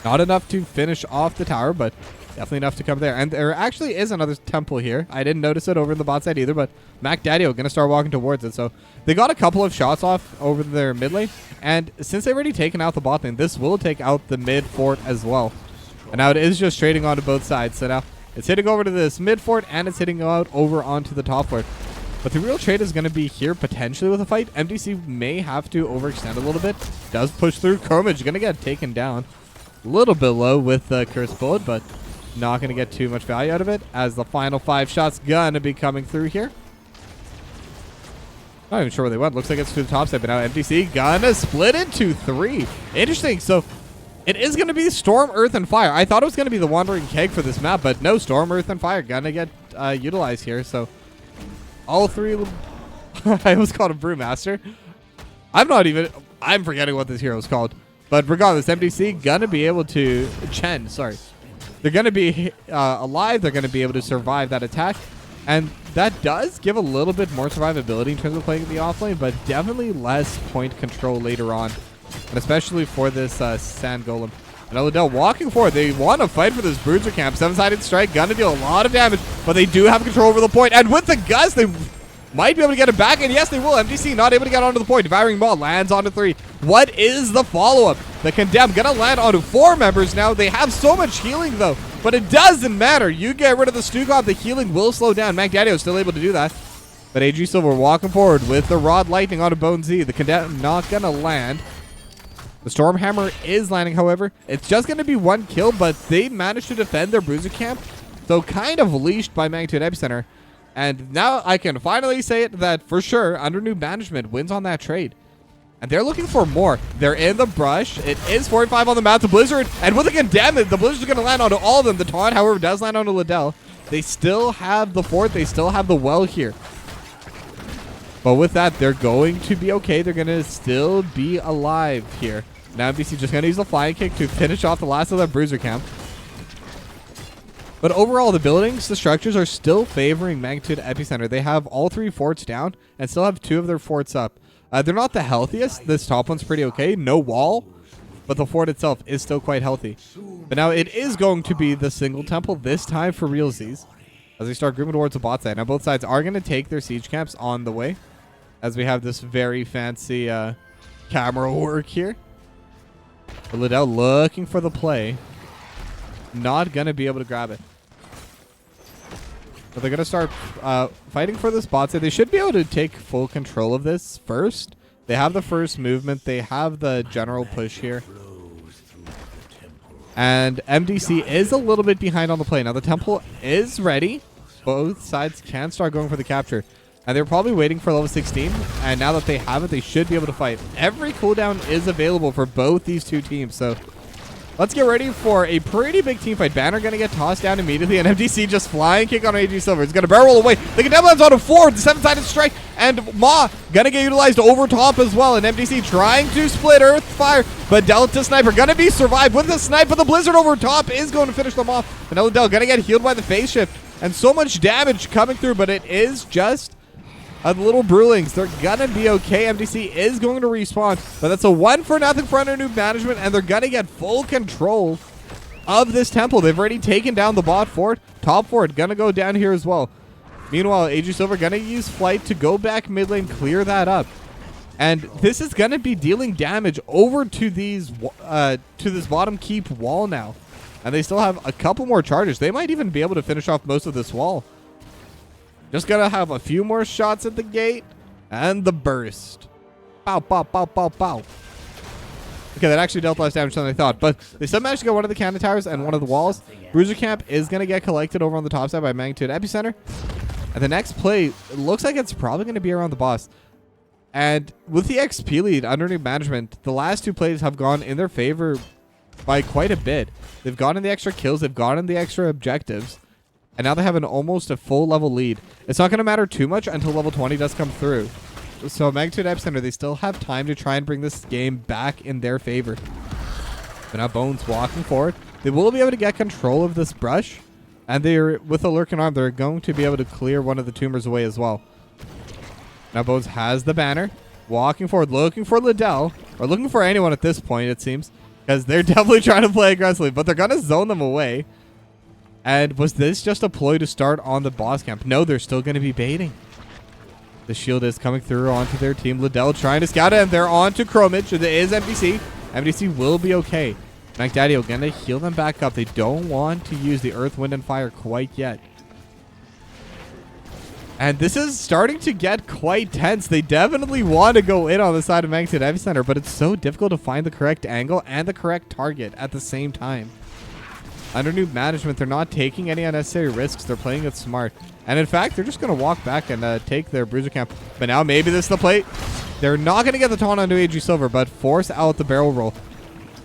Not enough to finish off the tower, but definitely enough to come there. And there actually is another temple here. I didn't notice it over in the bot side either, but Mac Daddio going to start walking towards it. So they got a couple of shots off over their mid lane. And since they've already taken out the bot lane, this will take out the mid fort as well. And now it is just trading onto both sides. So now it's hitting over to this mid fort and it's hitting out over onto the top fort. But the real trade is going to be here potentially with a fight. MDC may have to overextend a little bit. Does push through. Kermage going to get taken down a little bit low with the Cursed Bullet, but not going to get too much value out of it as the final 5 shots going to be coming through here. Not even sure where they went. Looks like it's to the top side, but now MDC gonna split into 3. Interesting. So it is going to be Storm, Earth, and Fire. I thought it was going to be the Wandering Keg for this map, but no, Storm, Earth, and Fire gonna get utilized here. So all 3. I almost called him Brewmaster. I'm forgetting what this hero is called. But regardless, MDC gonna be able to Chen. Sorry, they're gonna be alive. They're gonna be able to survive that attack, and that does give a little bit more survivability in terms of playing in the offlane, but definitely less point control later on, and especially for this Sand Golem. And Liddell walking forward. They want to fight for this Bruiser Camp. 7-sided strike, gonna deal a lot of damage, but they do have control over the point. And with the Gust, they might be able to get it back, and yes, they will. MDC not able to get onto the point. Devouring Maw lands onto 3. What is the follow-up? The Condemned gonna land onto 4 members now. They have so much healing, though, but it doesn't matter. You get rid of the Stukov, the healing will slow down. Mac Daddio is still able to do that. But AG Silver walking forward with the Rod Lightning onto Bone Z. The Condemned not gonna land. The Stormhammer is landing, however. It's just going to be 1 kill, but they managed to defend their Bruiser Camp. So kind of leashed by Magnitude Epicenter. And now I can finally say it that for sure, under Newb management wins on that trade. And they're looking for more. They're in the brush. It is 45 on the mount. The Blizzard, and with the Condemned, the Blizzard's going to land onto all of them. The Taunt, however, does land onto Liddell. They still have the fort. They still have the well here. But with that, they're going to be okay. They're going to still be alive here. Now MDC just going to use the flying kick to finish off the last of that Bruiser Camp. But overall, the buildings, the structures are still favoring Magnitude Epicenter. They have all 3 forts down and still have 2 of their forts up. They're not the healthiest. This top one's pretty okay. No wall, but the fort itself is still quite healthy. But now it is going to be the single temple this time for realsies as they start grooming towards the bot side. Now both sides are going to take their siege camps on the way as we have this very fancy camera work here. But Liddell looking for the play. Not going to be able to grab it. But they're going to start fighting for this bot side. They should be able to take full control of this first. They have the first movement. They have the general push here. And MDC is a little bit behind on the play. Now the temple is ready. Both sides can start going for the capture. And they're probably waiting for level 16. And now that they have it, they should be able to fight. Every cooldown is available for both these 2 teams. So let's get ready for a pretty big team fight. Banner going to get tossed down immediately. And MDC just flying kick on AG Silver. It's going to barrel roll away. The Condemned lands on a 4. The 7-sided strike. And Maw going to get utilized over top as well. And MDC trying to split Earth Fire. But Delta Sniper going to be survived with the snipe. But the Blizzard over top is going to finish them off. And Liddell going to get healed by the phase shift. And so much damage coming through. But it is just the little Brewlings. They're gonna be okay. MDC is going to respawn, but that's a 1-0 for under Newb management, and they're gonna get full control of this temple. They've already taken down the bot fort. Top fort gonna go down here as well. Meanwhile, AG Silver gonna use flight to go back mid lane, clear that up, and this is gonna be dealing damage over to these to this bottom keep wall now, and they still have a couple more charges. They might even be able to finish off most of this wall. Just gonna have a few more shots at the gate. And the burst. Pow, pow, pow, pow, pow. Okay, that actually dealt less damage than I thought. But they still managed to get one of the cannon towers and one of the walls. Bruiser Camp is gonna get collected over on the top side by Magnitude Epicenter. And the next play, it looks like it's probably gonna be around the boss. And with the XP lead underneath management, the last 2 plays have gone in their favor by quite a bit. They've gotten the extra kills, they've gotten the extra objectives. And now they have almost a full level lead. It's not going to matter too much until level 20 does come through. So Magnitude Epicenter, they still have time to try and bring this game back in their favor. But now Bones walking forward. They will be able to get control of this brush. And they're with a lurking arm, they're going to be able to clear one of the tumors away as well. Now Bones has the banner. Walking forward, looking for Liddell. Or looking for anyone at this point, it seems. Because they're definitely trying to play aggressively. But they're going to zone them away. And was this just a ploy to start on the boss camp? No, they're still going to be baiting. The shield is coming through onto their team. Liddell trying to scout it. And they're on to Chromage. It is MDC. MDC will be okay. McDaddy going to heal them back up. They don't want to use the Earth, Wind, and Fire quite yet. And this is starting to get quite tense. They definitely want to go in on the side of Magnitude Epicenter, but it's so difficult to find the correct angle and the correct target at the same time. Under Newb management, they're not taking any unnecessary risks. They're playing it smart. And in fact, they're just going to walk back and take their Bruiser Camp. But now maybe this is the plate. They're not going to get the taunt onto AG Silver, but force out the barrel roll.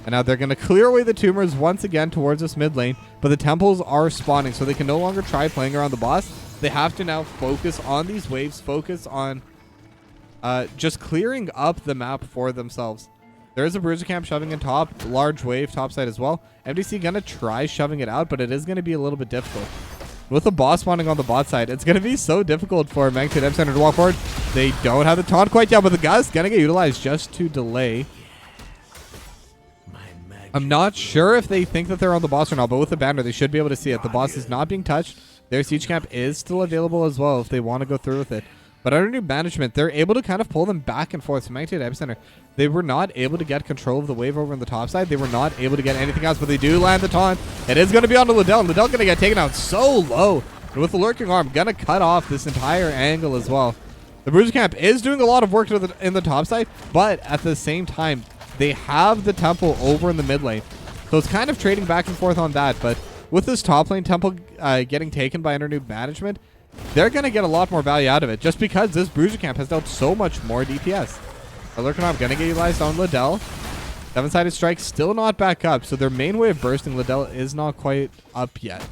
And now they're going to clear away the tumors once again towards this mid lane. But the temples are spawning, so they can no longer try playing around the boss. They have to now focus on these waves, focus on just clearing up the map for themselves. There is a Bruiser Camp shoving in top, large wave topside as well. MDC going to try shoving it out, but it is going to be a little bit difficult. With the boss spawning on the bot side, it's going to be so difficult for Magnitude Epicenter to walk forward. They don't have the taunt quite yet, but the guy's going to get utilized just to delay. I'm not sure if they think that they're on the boss or not, but with the banner, they should be able to see it. The boss is not being touched. Their siege camp is still available as well if they want to go through with it. But under Newb management, they're able to kind of pull them back and forth. So Magnitude Epicenter, they were not able to get control of the wave over on the top side. They were not able to get anything else, but they do land the taunt. It is going to be onto Liddell, and Liddell going to get taken out so low. And with the lurking arm, going to cut off this entire angle as well. The Bruiser Camp is doing a lot of work in the top side, but at the same time, they have the temple over in the mid lane. So it's kind of trading back and forth on that, but with this top lane temple getting taken by under Newb management, they're going to get a lot more value out of it just because this Bruiser Camp has dealt so much more DPS. Lurkinov going to get utilized on Liddell. Seven-sided strike still not back up, so their main way of bursting Liddell is not quite up yet.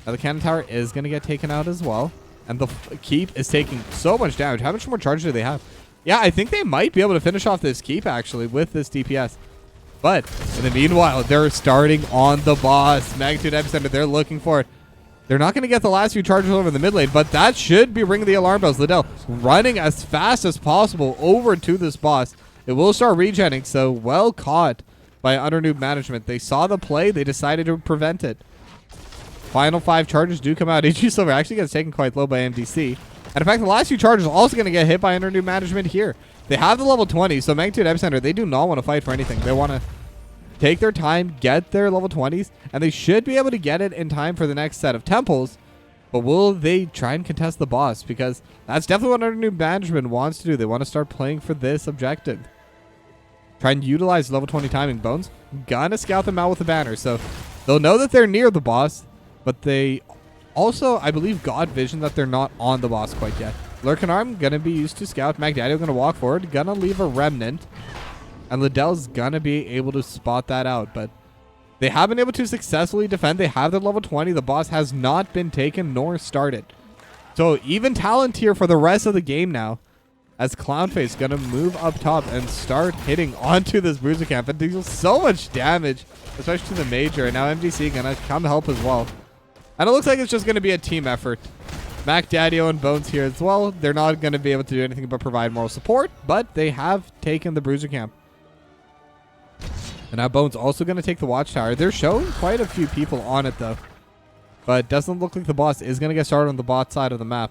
Now the cannon tower is going to get taken out as well, and the keep is taking so much damage. How much more charge do they have? Yeah, I think they might be able to finish off this keep actually with this DPS. But in the meanwhile, they're starting on the boss. Magnitude Epicenter, they're looking for it. They're not going to get the last few charges over in the mid lane, but that should be ringing the alarm bells. Liddell running as fast as possible over to this boss. It will start regenning, so well caught by under Newb management. They saw the play. They decided to prevent it. Final 5 charges do come out. AG Silver actually gets taken quite low by MDC. And in fact, the last few charges are also going to get hit by under Newb management here. They have the level 20, so Magnitude Epicenter, they do not want to fight for anything. They want to take their time, get their level 20s, and they should be able to get it in time for the next set of temples. But will they try and contest the boss? Because that's definitely what under Newb management wants to do. They want to start playing for this objective. Try and utilize level 20 timing. Bones gonna scout them out with a banner, so they'll know that they're near the boss, but they also, I believe, got vision that they're not on the boss quite yet. Lurkin Arm gonna be used to scout. Magdaddio gonna walk forward, gonna leave a remnant, and Liddell's gonna be able to spot that out, but they have been able to successfully defend. They have their level 20. The boss has not been taken nor started. So even talent here for the rest of the game now, as Clownface gonna move up top and start hitting onto this Bruiser Camp and deal so much damage, especially to the Major. And now MDC gonna come help as well. And it looks like it's just gonna be a team effort. Magdaddio and Bones here as well. They're not gonna be able to do anything but provide moral support, but they have taken the Bruiser Camp. And now Bones also going to take the Watchtower. They're showing quite a few people on it, though. But it doesn't look like the boss is going to get started on the bot side of the map.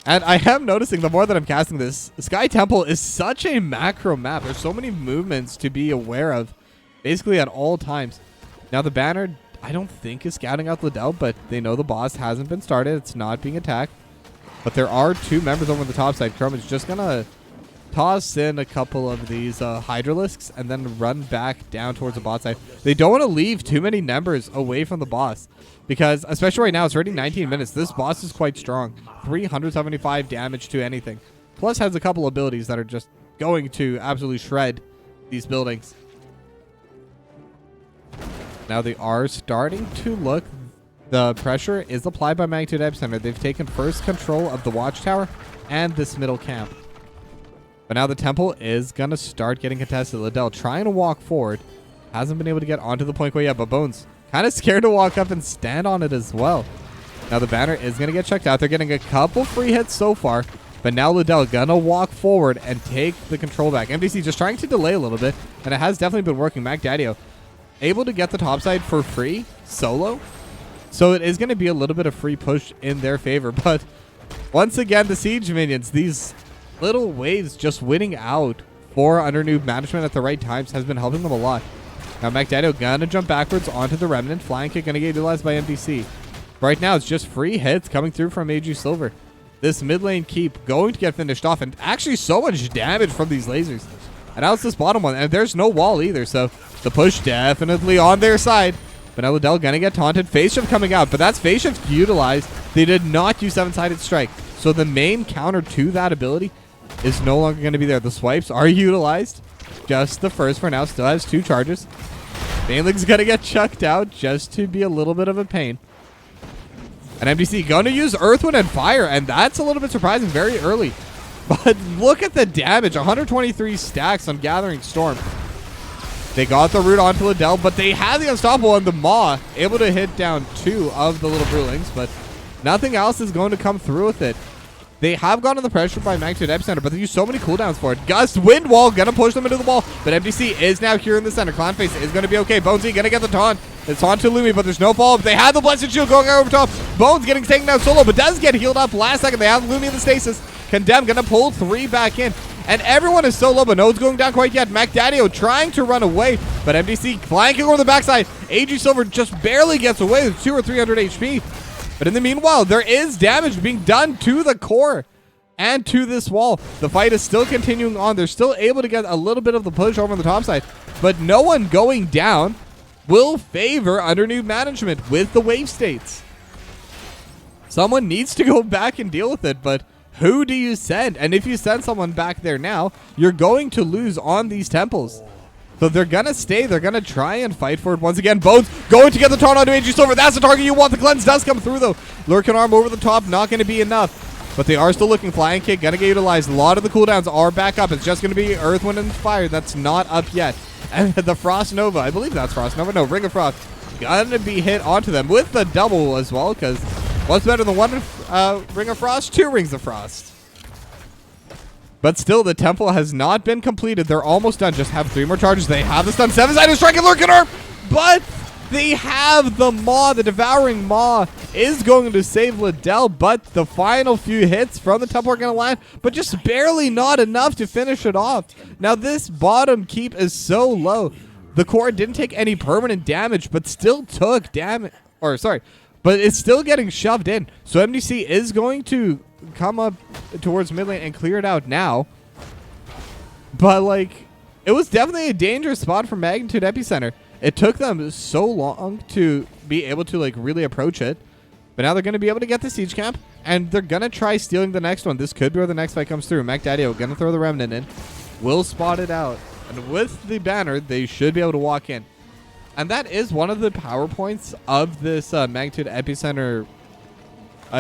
And I am noticing the more that I'm casting this, Sky Temple is such a macro map. There's so many movements to be aware of, basically at all times. Now the banner, I don't think is scouting out Liddell, but they know the boss hasn't been started. It's not being attacked. But there are 2 members over on the top side. Chrome is just going to toss in a couple of these Hydralisks and then run back down towards the bot side. They don't want to leave too many numbers away from the boss because, especially right now, it's already 19 minutes. This boss is quite strong. 375 damage to anything. Plus has a couple abilities that are just going to absolutely shred these buildings. Now they are starting to look. The pressure is applied by Magnitude Epicenter. They've taken first control of the Watchtower and this middle camp. But now the temple is going to start getting contested. Liddell trying to walk forward. Hasn't been able to get onto the point quite yet, but Bones kind of scared to walk up and stand on it as well. Now the banner is going to get checked out. They're getting a couple free hits so far. But now Liddell gonna walk forward and take the control back. MDC just trying to delay a little bit, and it has definitely been working. Mac Daddio able to get the top side for free solo. So it is going to be a little bit of free push in their favor. But once again, the siege minions, these little waves just winning out for under Newb management at the right times has been helping them a lot. Now Mac Daddio gonna jump backwards onto the remnant. Flying kick gonna get utilized by MDC. Right now it's just free hits coming through from AG Silver. This mid lane keep going to get finished off, and actually so much damage from these lasers. And now it's this bottom one, and there's no wall either, so the push definitely on their side. But now Liddell gonna get taunted. Phase shift coming out, but that's phase shift utilized. They did not use 7-sided strike, so the main counter to that ability is no longer going to be there. The swipes are utilized. Just the first for now. Still has 2 charges. Baneling's going to get chucked out just to be a little bit of a pain. And MDC going to use Earth, Wind, and Fire, and that's a little bit surprising very early. But look at the damage. 123 stacks on Gathering Storm. They got the root onto Liddell, but they have the Unstoppable and the Maw able to hit down 2 of the little Brewlings, but nothing else is going to come through with it. They have gotten the pressure by magnitude Epicenter, but they use so many cooldowns for it. Gust, Wind Wall, gonna push them into the wall, but MDC is now here in the center. Clownface is gonna be okay. Bonesy gonna get the taunt. It's on to Lumi, but there's no follow-up. They have the Blessed Shield going over top. Bones getting taken down solo, but does get healed up last second. They have Lumi in the stasis. Condemn gonna pull 3 back in. And everyone is so low, but no one's going down quite yet. Mac Daddio trying to run away, but MDC flanking over the backside. AG Silver just barely gets away with 200 or 300 HP. But in the meanwhile, there is damage being done to the core and to this wall. The fight is still continuing on. They're still able to get a little bit of the push over on the top side, but no one going down will favor under Newb management with the wave states. Someone needs to go back and deal with it, but who do you send? And if you send someone back there now, you're going to lose on these temples. So they're going to stay. They're going to try and fight for it once again. Bones going to get the taunt onto AG Silver. That's the target you want. The cleanse does come through, though. Lurking Arm over the top. Not going to be enough. But they are still looking. Flying kick. Going to get utilized. A lot of the cooldowns are back up. It's just going to be Earth, Wind, and Fire. That's not up yet. And the Frost Nova. I believe that's Frost Nova. No, Ring of Frost. Going to be hit onto them with the double as well. Because what's better than 1 Ring of Frost? 2 Rings of Frost. But still, the temple has not been completed. They're almost done. Just have 3 more charges. They have the stun. 7-sided strike and Lurking Arm. But they have the Maw. The Devouring Maw is going to save Liddell. But the final few hits from the temple are going to land. But just barely not enough to finish it off. Now, this bottom keep is so low. The core didn't take any permanent damage, but still took damage. Or, sorry. But it's still getting shoved in. So MDC is going to come up towards mid lane and clear it out now. But, like, it was definitely a dangerous spot for Magnitude Epicenter. It took them so long to be able to, like, really approach it. But now they're going to be able to get the siege camp, and they're going to try stealing the next one. This could be where the next fight comes through. Mac Daddio going to throw the Remnant in. Will spot it out. And with the banner, they should be able to walk in. And that is one of the power points of this Magnitude Epicenter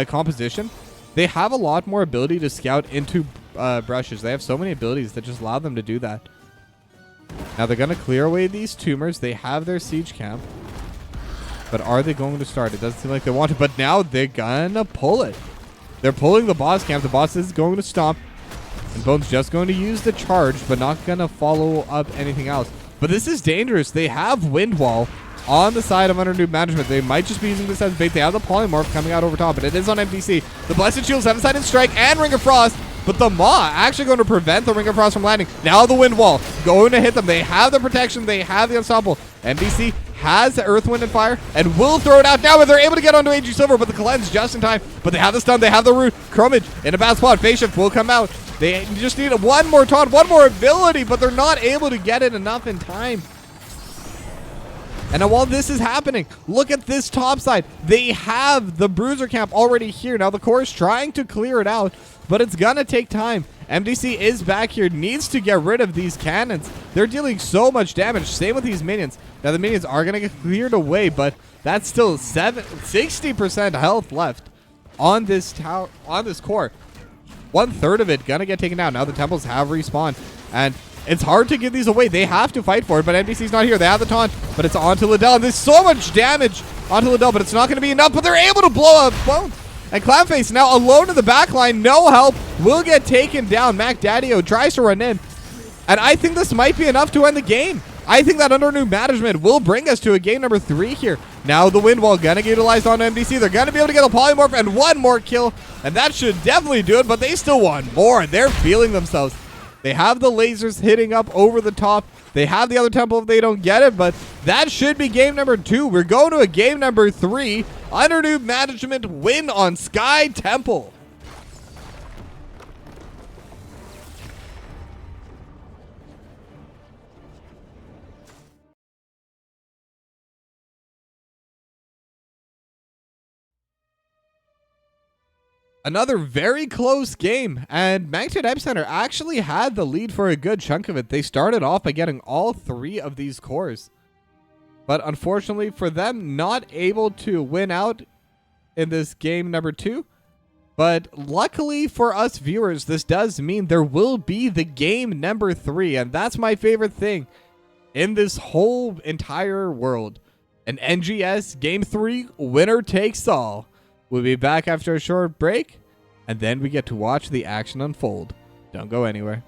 composition. They have a lot more ability to scout into brushes. They have so many abilities that just allow them to do that. Now they're going to clear away these tumors. They have their siege camp. But are they going to start? It doesn't seem like they want to. But now they're going to pull it. They're pulling the boss camp. The boss is going to stomp. And Bone's just going to use the charge, but not going to follow up anything else. But this is dangerous. They have Wind Wall on the side of under Newb management. They might just be using this as bait. They have the Polymorph coming out over top, but it is on MDC. The Blessed Shield, 7-sided strike, and Ring of Frost. But the Maw actually going to prevent the Ring of Frost from landing. Now the Wind Wall going to hit them. They have the protection. They have the Unstoppable. MDC has the Earth, Wind, and Fire and will throw it out now, but they're able to get onto AG Silver, but the cleanse just in time. But they have the stun. They have the root. Crummage in a bad spot. Phase shift will come out. They just need one more taunt, one more ability, but they're not able to get it enough in time. And now while this is happening, look at this top side. They have the Bruiser camp already here. Now the core is trying to clear it out, but it's going to take time. MDC is back here, needs to get rid of these cannons. They're dealing so much damage. Same with these minions. Now the minions are going to get cleared away, but that's still 60% health left on this tower, on this core. 1/3 of it gonna get taken out. Now the temples have respawned, and it's hard to give these away. They have to fight for it, but MDC's not here. They have the taunt, but it's onto Liddell. And there's so much damage onto Liddell, but it's not going to be enough. But they're able to blow up Bones. And Clownface now alone in the back line. No help. Will get taken down. Mac Daddio tries to run in. And I think this might be enough to end the game. I think that under new management will bring us to a game number 3 here. Now the wind wall gonna get utilized on MDC. They're gonna be able to get a polymorph and one more kill. And that should definitely do it, but they still want more. They're feeling themselves. They have the lasers hitting up over the top. They have the other temple if they don't get it, but that should be game number 2. We're going to a game number 3. Under new management win on Sky Temple. Another very close game, and Magnet Epicenter actually had the lead for a good chunk of it. They started off by getting all 3 of these cores, but unfortunately for them, not able to win out in this game number 2. But luckily for us viewers, this does mean there will be the game number 3, and that's my favorite thing in this whole entire world. An NGS game 3 winner takes all. We'll be back after a short break, and then we get to watch the action unfold. Don't go anywhere.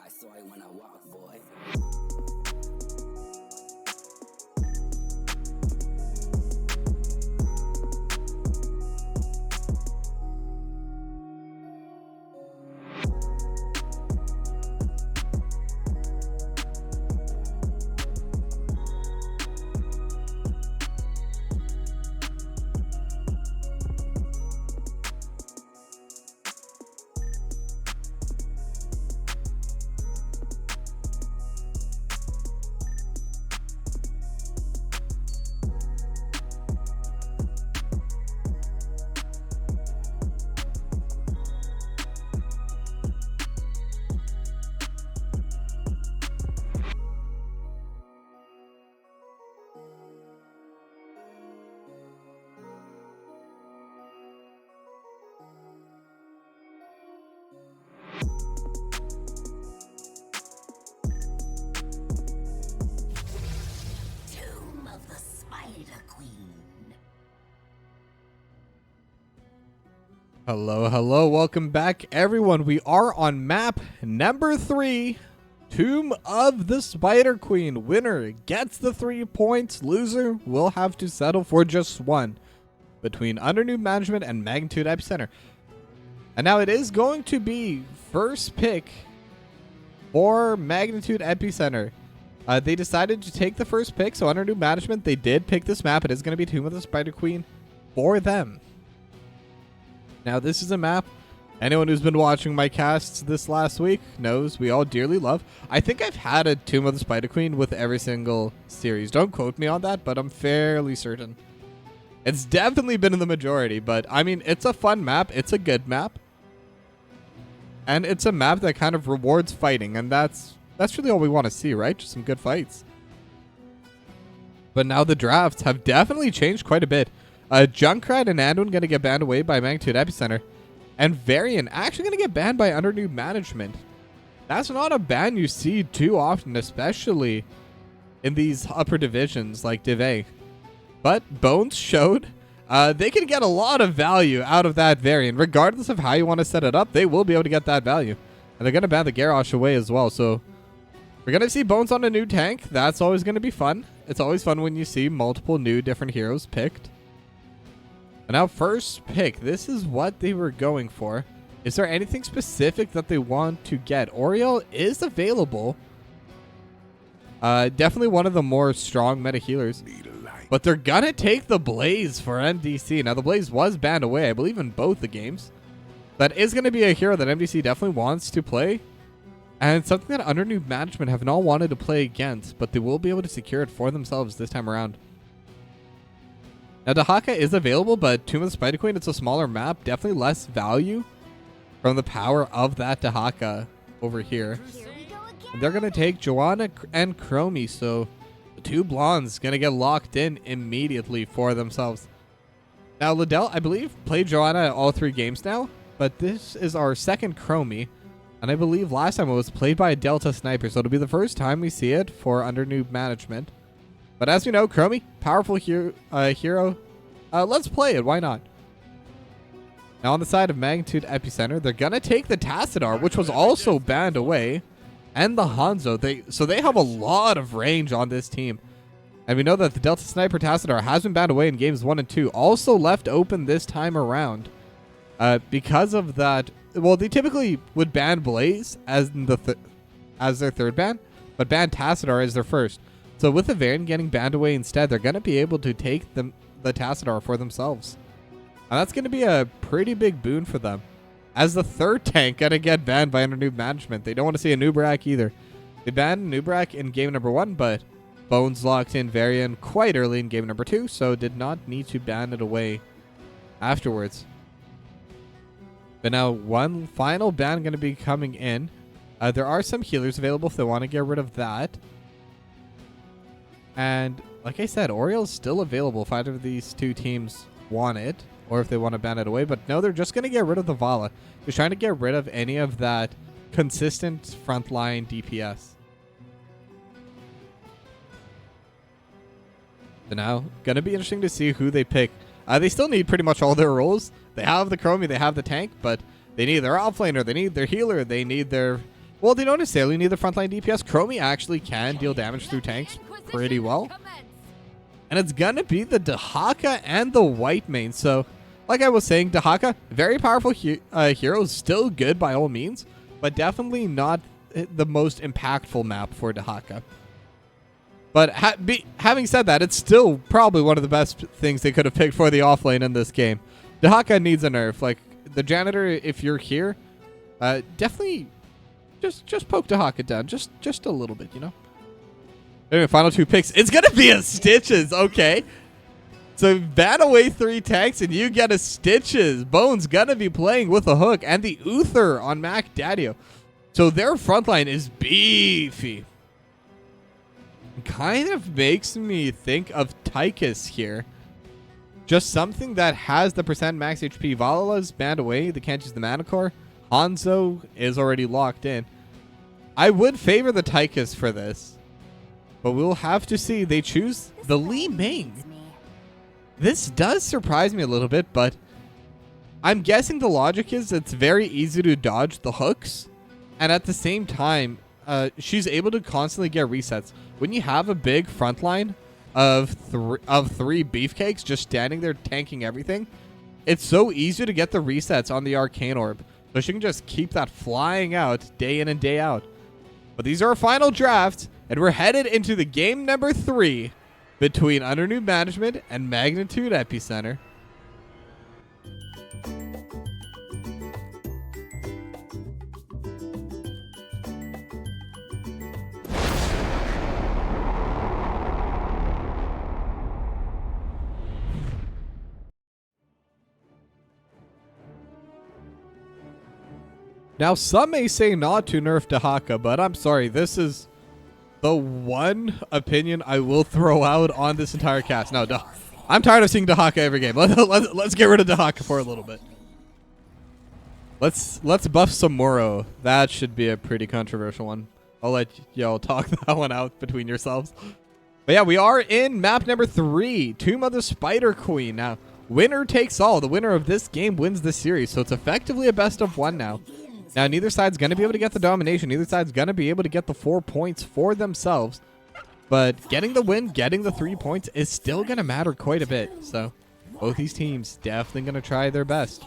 I saw it when I walk, boy.
Tomb of the Spider Queen.
Hello, welcome back, everyone. We are on map number 3, Tomb of the Spider Queen. Winner gets the 3 points. Loser will have to settle for just 1 between Newb Management and Magnitude Epicenter. And now it is going to be first pick for Magnitude Epicenter. They decided to take the first pick, so Newb Management, they did pick this map. It is going to be Tomb of the Spider Queen for them. Now, this is a map anyone who's been watching my casts this last week knows we all dearly love. I think I've had a Tomb of the Spider Queen with every single series. Don't quote me on that, but I'm fairly certain. It's definitely been in the majority, but I mean, it's a fun map. It's a good map. And it's a map that kind of rewards fighting, and that's really all we want to see, right? Just some good fights. But now the drafts have definitely changed quite a bit. Junkrat and Anduin going to get banned away by Magnitude Epicenter. And Varian actually going to get banned by Newb Management. That's not a ban you see too often, especially in these upper divisions like Div A. But Bones showed they can get a lot of value out of that Varian. Regardless of how you want to set it up, they will be able to get that value. And they're going to ban the Garrosh away as well. So we're going to see Bones on a new tank. That's always going to be fun. It's always fun when you see multiple new different heroes picked. And now first pick, this is what they were going for. Is there anything specific that they want to get? Oriel is available. Definitely one of the more strong meta healers. But they're gonna take the Blaze for MDC. Now the Blaze was banned away, I believe, in both the games. That is gonna be a hero that MDC definitely wants to play. And something that Newb Management have not wanted to play against, but they will be able to secure it for themselves this time around. Now, Dahaka is available, but Tomb of the Spider Queen, it's a smaller map. Definitely less value from the power of that Dahaka over here. And they're going to take Joanna and Chromie, so the two blondes going to get locked in immediately for themselves. Now, Liddell, I believe, played Joanna all 3 games now, but this is our second Chromie. And I believe last time it was played by a Delta Sniper, so it'll be the first time we see it for Newb Management. But as we know, Chromie, powerful hero. Let's play it. Why not? Now on the side of Magnitude Epicenter, they're going to take the Tassadar, which was also banned away, and the Hanzo. So they have a lot of range on this team. And we know that the Delta Sniper Tassadar has been banned away in games 1 and 2. Also left open this time around. Because of that, well, they typically would ban Blaze as, as their third ban, but ban Tassadar as their first. So with the Varian getting banned away instead, they're going to be able to take the Tassadar for themselves. And that's going to be a pretty big boon for them. As the third tank going to get banned by Newb Management. They don't want to see a Nubrak either. They banned Nubrak in game number 1, but Bones locked in Varian quite early in game number 2, so did not need to ban it away afterwards. But now one final ban going to be coming in. There are some healers available if they want to get rid of that. And like I said, Oriel's still available if either of these two teams want it, or if they want to ban it away. But no, they're just going to get rid of the Vala. They're trying to get rid of any of that consistent frontline DPS. So now, going to be interesting to see who they pick. They still need pretty much all their roles. They have the Chromie, they have the tank, but they need their offlaner, they need their healer, they need their Well, they don't necessarily need the frontline DPS. Chromie actually can deal damage through tanks pretty well. And it's going to be the Dahaka and the white main. So, like I was saying, Dahaka, very powerful hero, still good by all means, but definitely not the most impactful map for Dahaka. But having said that, it's still probably one of the best things they could have picked for the offlane in this game. Dahaka needs a nerf. Like, the janitor, if you're here, definitely just poke Dahaka down. Just a little bit, you know? Anyway, final 2 picks. It's going to be a Stitches. Okay. So, ban away 3 tanks and you get a Stitches. Bone's going to be playing with a hook and the Uther on Mac Daddio. So, their frontline is beefy. Kind of makes me think of Tychus here. Just something that has the percent max HP. Valala's banned away. They can't use the mana core. Hanzo is already locked in. I would favor the Tychus for this. But we'll have to see. They choose the Li Ming. This does surprise me a little bit, but I'm guessing the logic is it's very easy to dodge the hooks. And at the same time, she's able to constantly get resets. When you have a big front line of 3 beefcakes just standing there tanking everything, it's so easy to get the resets on the Arcane Orb. So she can just keep that flying out day in and day out. But these are our final drafts, and we're headed into the game number 3 between Under Newb Management and Magnitude Epicenter. Now, some may say not to nerf Dahaka, but I'm sorry. This is the one opinion I will throw out on this entire cast. No, I'm tired of seeing Dahaka every game. Let's get rid of Dahaka for a little bit. Let's buff some Moro. That should be a pretty controversial one. I'll let y'all talk that one out between yourselves. But yeah, we are in map number 3, Tomb of the Spider Queen. Now, winner takes all. The winner of this game wins the series, so it's effectively a best of 1 now. Now, neither side's going to be able to get the domination. Neither side's going to be able to get the 4 points for themselves. But getting the win, getting the 3 points is still going to matter quite a bit. So, both these teams definitely going to try their best.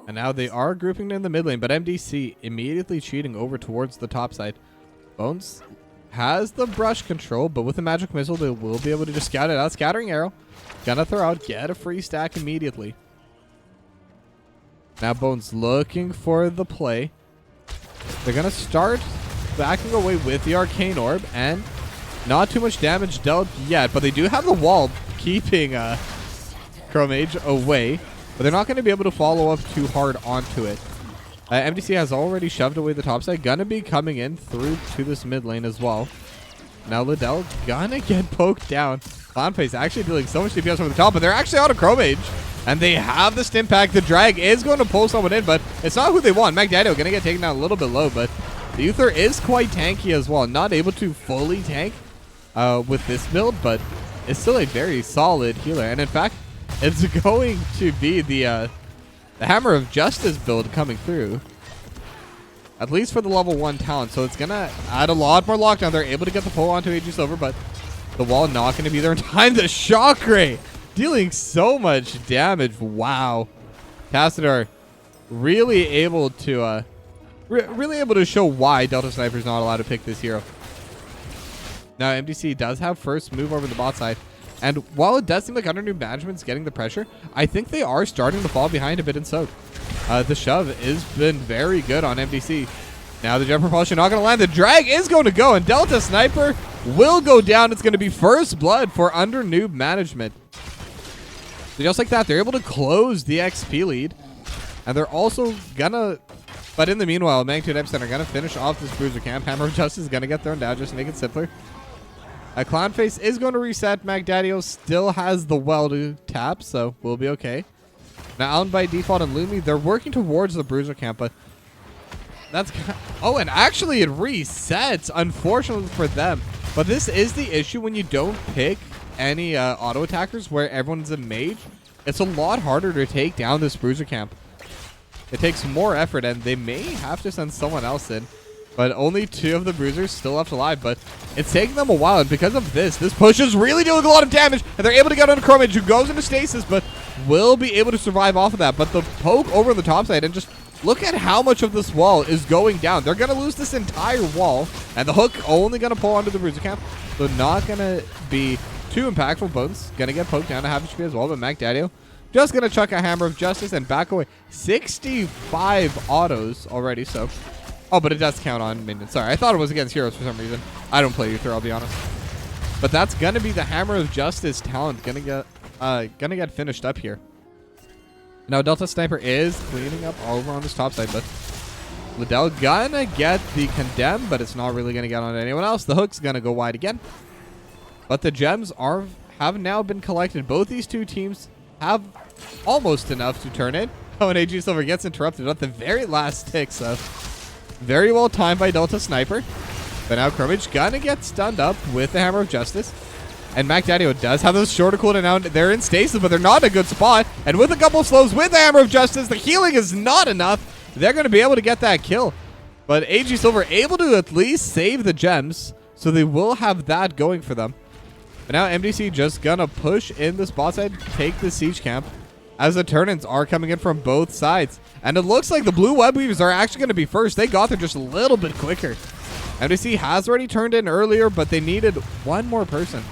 And now they are grouping in the mid lane, but MDC immediately cheating over towards the top side. Bones has the brush control, but with a magic missile, they will be able to just scout it out. Scattering arrow. Gonna throw out, get a free stack immediately. Now Bones looking for the play. They're going to start backing away with the Arcane Orb, and not too much damage dealt yet, but they do have the wall keeping Chromage away, but they're not going to be able to follow up too hard onto it. MDC has already shoved away the top side, going to be coming in through to this mid lane as well. Now Liddell gonna get poked down. Clownface actually dealing so much DPS over the top, but they're actually out of Chromage. And they have the stim pack. The drag is going to pull someone in, but it's not who they want. Magdado going to get taken down a little bit low, but the Uther is quite tanky as well. Not able to fully tank with this build, but it's still a very solid healer. And in fact, it's going to be the Hammer of Justice build coming through. At least for the level 1 talent. So it's going to add a lot more lockdown. They're able to get the pull onto AG Silver, but the wall not going to be there in time. The Shock Ray dealing so much damage. Wow. Tassadar really able to show why Delta Sniper is not allowed to pick this hero. Now MDC does have first move over the bot side, and while it does seem like Under Newb Management's getting the pressure, I think they are starting to fall behind a bit in soak. The shove has been very good on MDC. Now the jump propulsion not going to land. The drag is going to go, and Delta Sniper will go down. It's going to be first blood for Under Newb Management. So just like that, they're able to close the XP lead. And they're also gonna... But in the meanwhile, Magnitude Epicenter are gonna finish off this Bruiser camp. Hammer of Justice is gonna get thrown down just to make it simpler. Clownface is going to reset. Magdaddio still has the well to tap, so we'll be okay. Now, Allen by default and Lumi, they're working towards the Bruiser camp, but... That's... Oh, and actually it resets, unfortunately for them. But this is the issue when you don't pick any auto attackers where everyone's a mage. It's a lot harder to take down this Bruiser camp. It takes more effort, and they may have to send someone else in. But only 2 of the bruisers still left alive, but it's taking them a while, and because of this push is really doing a lot of damage, and they're able to get on Chromage, who goes into stasis, but will be able to survive off of that. But the poke over on the top side, and just look at how much of this wall is going down. They're going to lose this entire wall, and the hook only going to pull onto the bruiser camp, so not going to be too impactful. Bones going to get poked down to half HP as well, but Mac Daddio just going to chuck a Hammer of Justice and back away. 65 autos already, so... Oh, but it does count on minions. Sorry, I thought it was against heroes for some reason. I don't play Uther, I'll be honest. But that's gonna be the Hammer of Justice talent gonna get finished up here. Now Delta Sniper is cleaning up over on this top side, but Liddell gonna get the condemn, but it's not really gonna get on anyone else. The hook's gonna go wide again. But the gems have now been collected. Both these 2 teams have almost enough to turn in. Oh, and AG Silver gets interrupted at the very last tick, so very well timed by Delta Sniper. But now Chromage gonna get stunned up with the Hammer of Justice. And Mac Daddio does have those shorter cooldown now. They're in stasis, but they're not in a good spot. And with a couple of slows with the Hammer of Justice, the healing is not enough. They're going to be able to get that kill. But AG Silver able to at least save the gems, so they will have that going for them. But now MDC just going to push in this bot side, take the siege camp, as the turn-ins are coming in from both sides. And it looks like the blue web weavers are actually going to be first. They got there just a little bit quicker. MDC has already turned in earlier, but they needed one more person.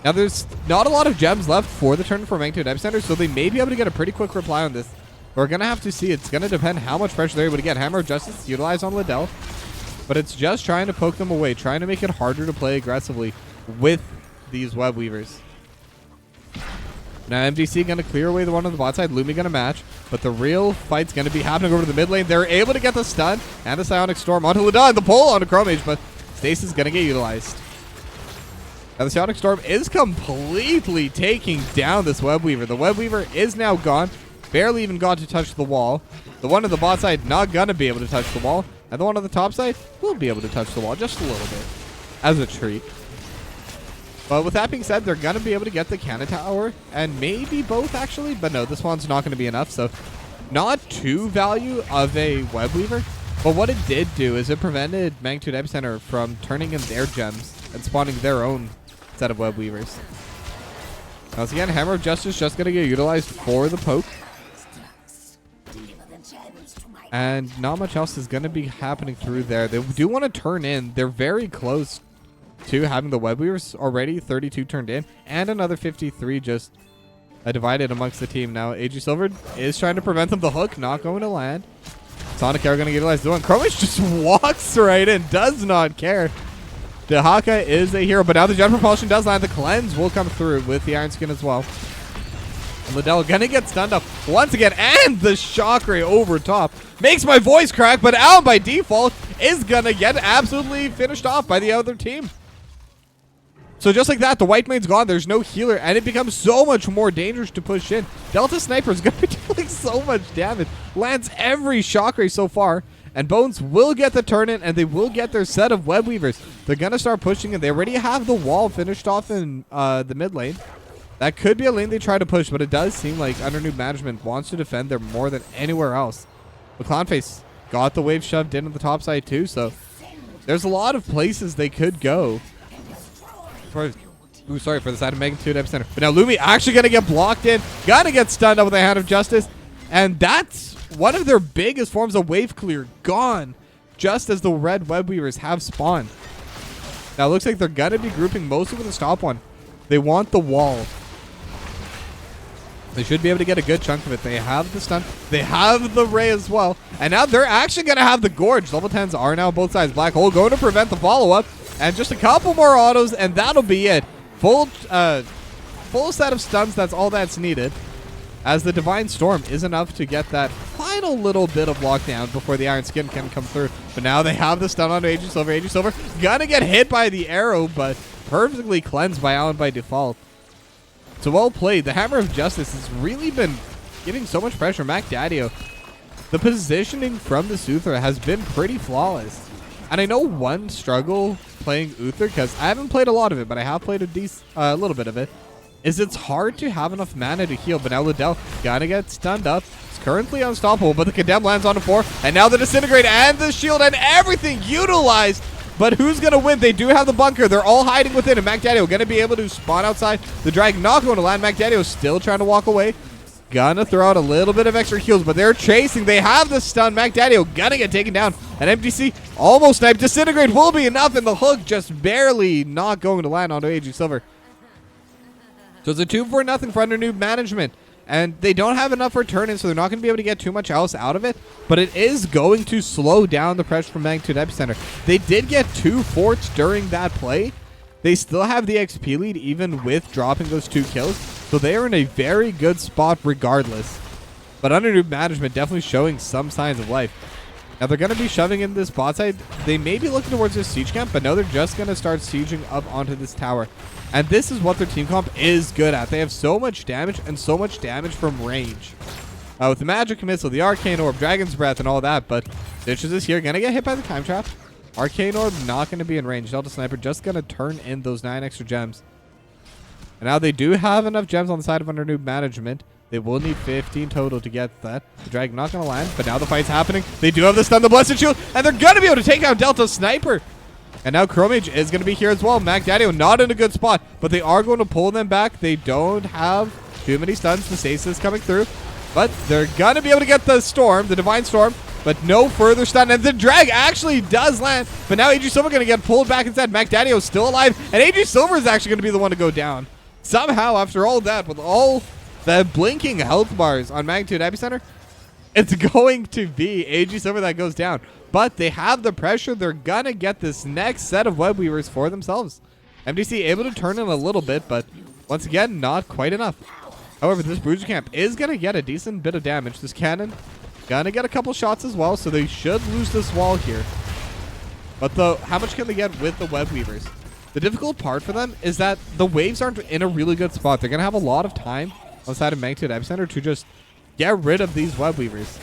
Now, there's not a lot of gems left for the turn for Magnitude Epicenter, so they may be able to get a pretty quick reply on this. We're going to have to see. It's going to depend how much pressure they're able to get. Hammer of Justice utilized on Liddell, but it's just trying to poke them away, trying to make it harder to play aggressively with these web weavers. Now MDC going to clear away the one on the bot side. Lumi going to match, but the real fight's going to be happening over to the mid lane. They're able to get the stun and the Psionic Storm onto Liddell and the pull onto Chromage, but Stasis is going to get utilized. Now the Psionic Storm is completely taking down this web weaver. The web weaver is now gone. Barely even got to touch the wall. The one on the bot side not going to be able to touch the wall. And the one on the top side will be able to touch the wall just a little bit as a treat. But with that being said, they're going to be able to get the cannon tower, and maybe both actually, but no, this one's not going to be enough, so not too value of a web weaver. But what it did do is it prevented Magnitude Epicenter from turning in their gems and spawning their own set of web weavers. Once again, Hammer of Justice just going to get utilized for the poke. And not much else is going to be happening through there. They do want to turn in. They're very close to having the web weavers already. 32 turned in, and another 53 just divided amongst the team. Now AG Silver is trying to prevent them. The hook not going to land. Sonic Air going to utilize the one. Chromage just walks right in, does not care. Dehaka is a hero, but now the Jet Propulsion does land. The cleanse will come through with the Iron Skin as well. And Liddell gonna get stunned up once again, and the shock ray over top makes my voice crack, but Alan by default is gonna get absolutely finished off by the other team. So just like that, the white mane's gone. There's no healer, and it becomes so much more dangerous to push in. Delta Sniper is going to be dealing so much damage. Lands every shock ray so far, and Bones will get the turn in, and they will get their set of web weavers. They're going to start pushing in. They already have the wall finished off in the mid lane. That could be a lane they try to push, but it does seem like under Newb management wants to defend there more than anywhere else. The Clownface got the wave shoved in on the top side too, so there's a lot of places they could go. Sorry, for the side of Magnitude Epicenter. But now Lumi actually going to get blocked in. Gonna get stunned up with a Hand of Justice. And that's one of their biggest forms of wave clear gone. Just as the red web weavers have spawned. Now it looks like they're going to be grouping mostly with the top one. They want the wall. They should be able to get a good chunk of it. They have the stun. They have the ray as well. And now they're actually going to have the gorge. Level 10s are now both sides. Black Hole going to prevent the follow-up. And just a couple more autos, and that'll be it. Full set of stuns, that's all that's needed. As the Divine Storm is enough to get that final little bit of lockdown before the Iron Skin can come through. But now they have the stun on AG Silver. AG Silver gonna get hit by the arrow, but perfectly cleansed by Alan by default. So well played. The Hammer of Justice has really been giving so much pressure. Mac Daddio, the positioning from the Uther has been pretty flawless. And I know one struggle playing Uther, because I haven't played a lot of it, but I have played a little bit of it, is it's hard to have enough mana to heal. But now Liddell gonna get stunned up. currently unstoppable, but the Condemn lands on a 4, and now the Disintegrate and the Shield and everything utilized. But who's going to win? They do have the bunker. They're all hiding within, and MacDaddy going to be able to spawn outside. The Drag not going to land. MacDaddy still trying to walk away. Gonna throw out a little bit of extra heals, but they're chasing. They have the stun. MacDaddy gonna get taken down. And MTC almost sniped. Disintegrate will be enough, and the hook just barely not going to land onto AG Silver. So it's a 2-4-0 for under Newb management. And they don't have enough return in, so they're not going to be able to get too much else out of it. But it is going to slow down the pressure from Magnitude Epicenter. They did get 2 forts during that play. They still have the XP lead even with dropping those 2 kills. So they are in a very good spot regardless. But under Newb management definitely showing some signs of life. Now they're going to be shoving in this bot side. They may be looking towards this siege camp, but no, they're just going to start sieging up onto this tower. And this is what their team comp is good at. They have so much damage and so much damage from range. With the Magic Missile, the Arcane Orb, Dragon's Breath, and all that. But Stitches is here. Going to get hit by the Time Trap. Arcane Orb not going to be in range. Delta Sniper just going to turn in those 9 extra gems. And now they do have enough gems on the side of under Newb management. They will need 15 total to get that. The Dragon not going to land, but now the fight's happening. They do have the stun, the Blessed Shield, and they're going to be able to take out Delta Sniper. And now Chromage is going to be here as well. MacDaddy not in a good spot, but they are going to pull them back. They don't have too many stuns. The stasis coming through, but they're going to be able to get the Storm, the Divine Storm, but no further stun. And the Drag actually does land, but now AG Silver going to get pulled back instead. MacDaddy still alive, and AG Silver is actually going to be the one to go down. Somehow, after all that, with all the blinking health bars on Magnitude Epicenter, it's going to be AG Silver that goes down. But they have the pressure. They're going to get this next set of Web Weavers for themselves. MDC able to turn in a little bit, but once again, not quite enough. However, this Bruiser Camp is going to get a decent bit of damage. This cannon going to get a couple shots as well, so they should lose this wall here. But how much can they get with the Web Weavers? The difficult part for them is that the waves aren't in a really good spot. They're going to have a lot of time on the side of Magnitude Epicenter to just get rid of these Web Weavers.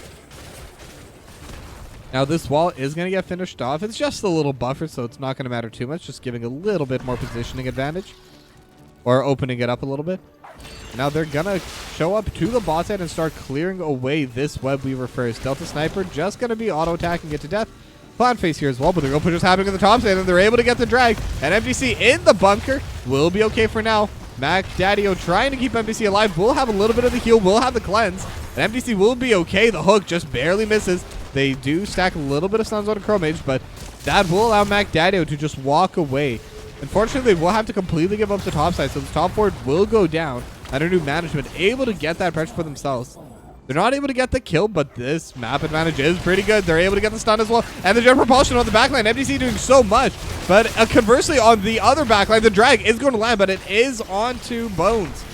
Now this wall is going to get finished off. It's just a little buffer, so it's not going to matter too much. Just giving a little bit more positioning advantage. Or opening it up a little bit. Now they're going to show up to the bot side and start clearing away this Web Weaver first. Delta Sniper just going to be auto-attacking it to death. Clown Face here as well, but they're going to push what's happening at the top side, and they're able to get the Drag. And MDC in the bunker will be okay for now. MacDaddy trying to keep MDC alive. Will have a little bit of the heal, will have the cleanse. And MDC will be okay. The hook just barely misses. They do stack a little bit of stuns on a Chromage, but that will allow MacDaddy to just walk away. Unfortunately, they will have to completely give up the top side, so the top forward will go down. Under Newb management, able to get that pressure for themselves. They're not able to get the kill, but this map advantage is pretty good. They're able to get the stun as well. And the jet propulsion on the backline. MDC doing so much. But conversely, on the other backline, the Drag is going to land, but it is onto Bones.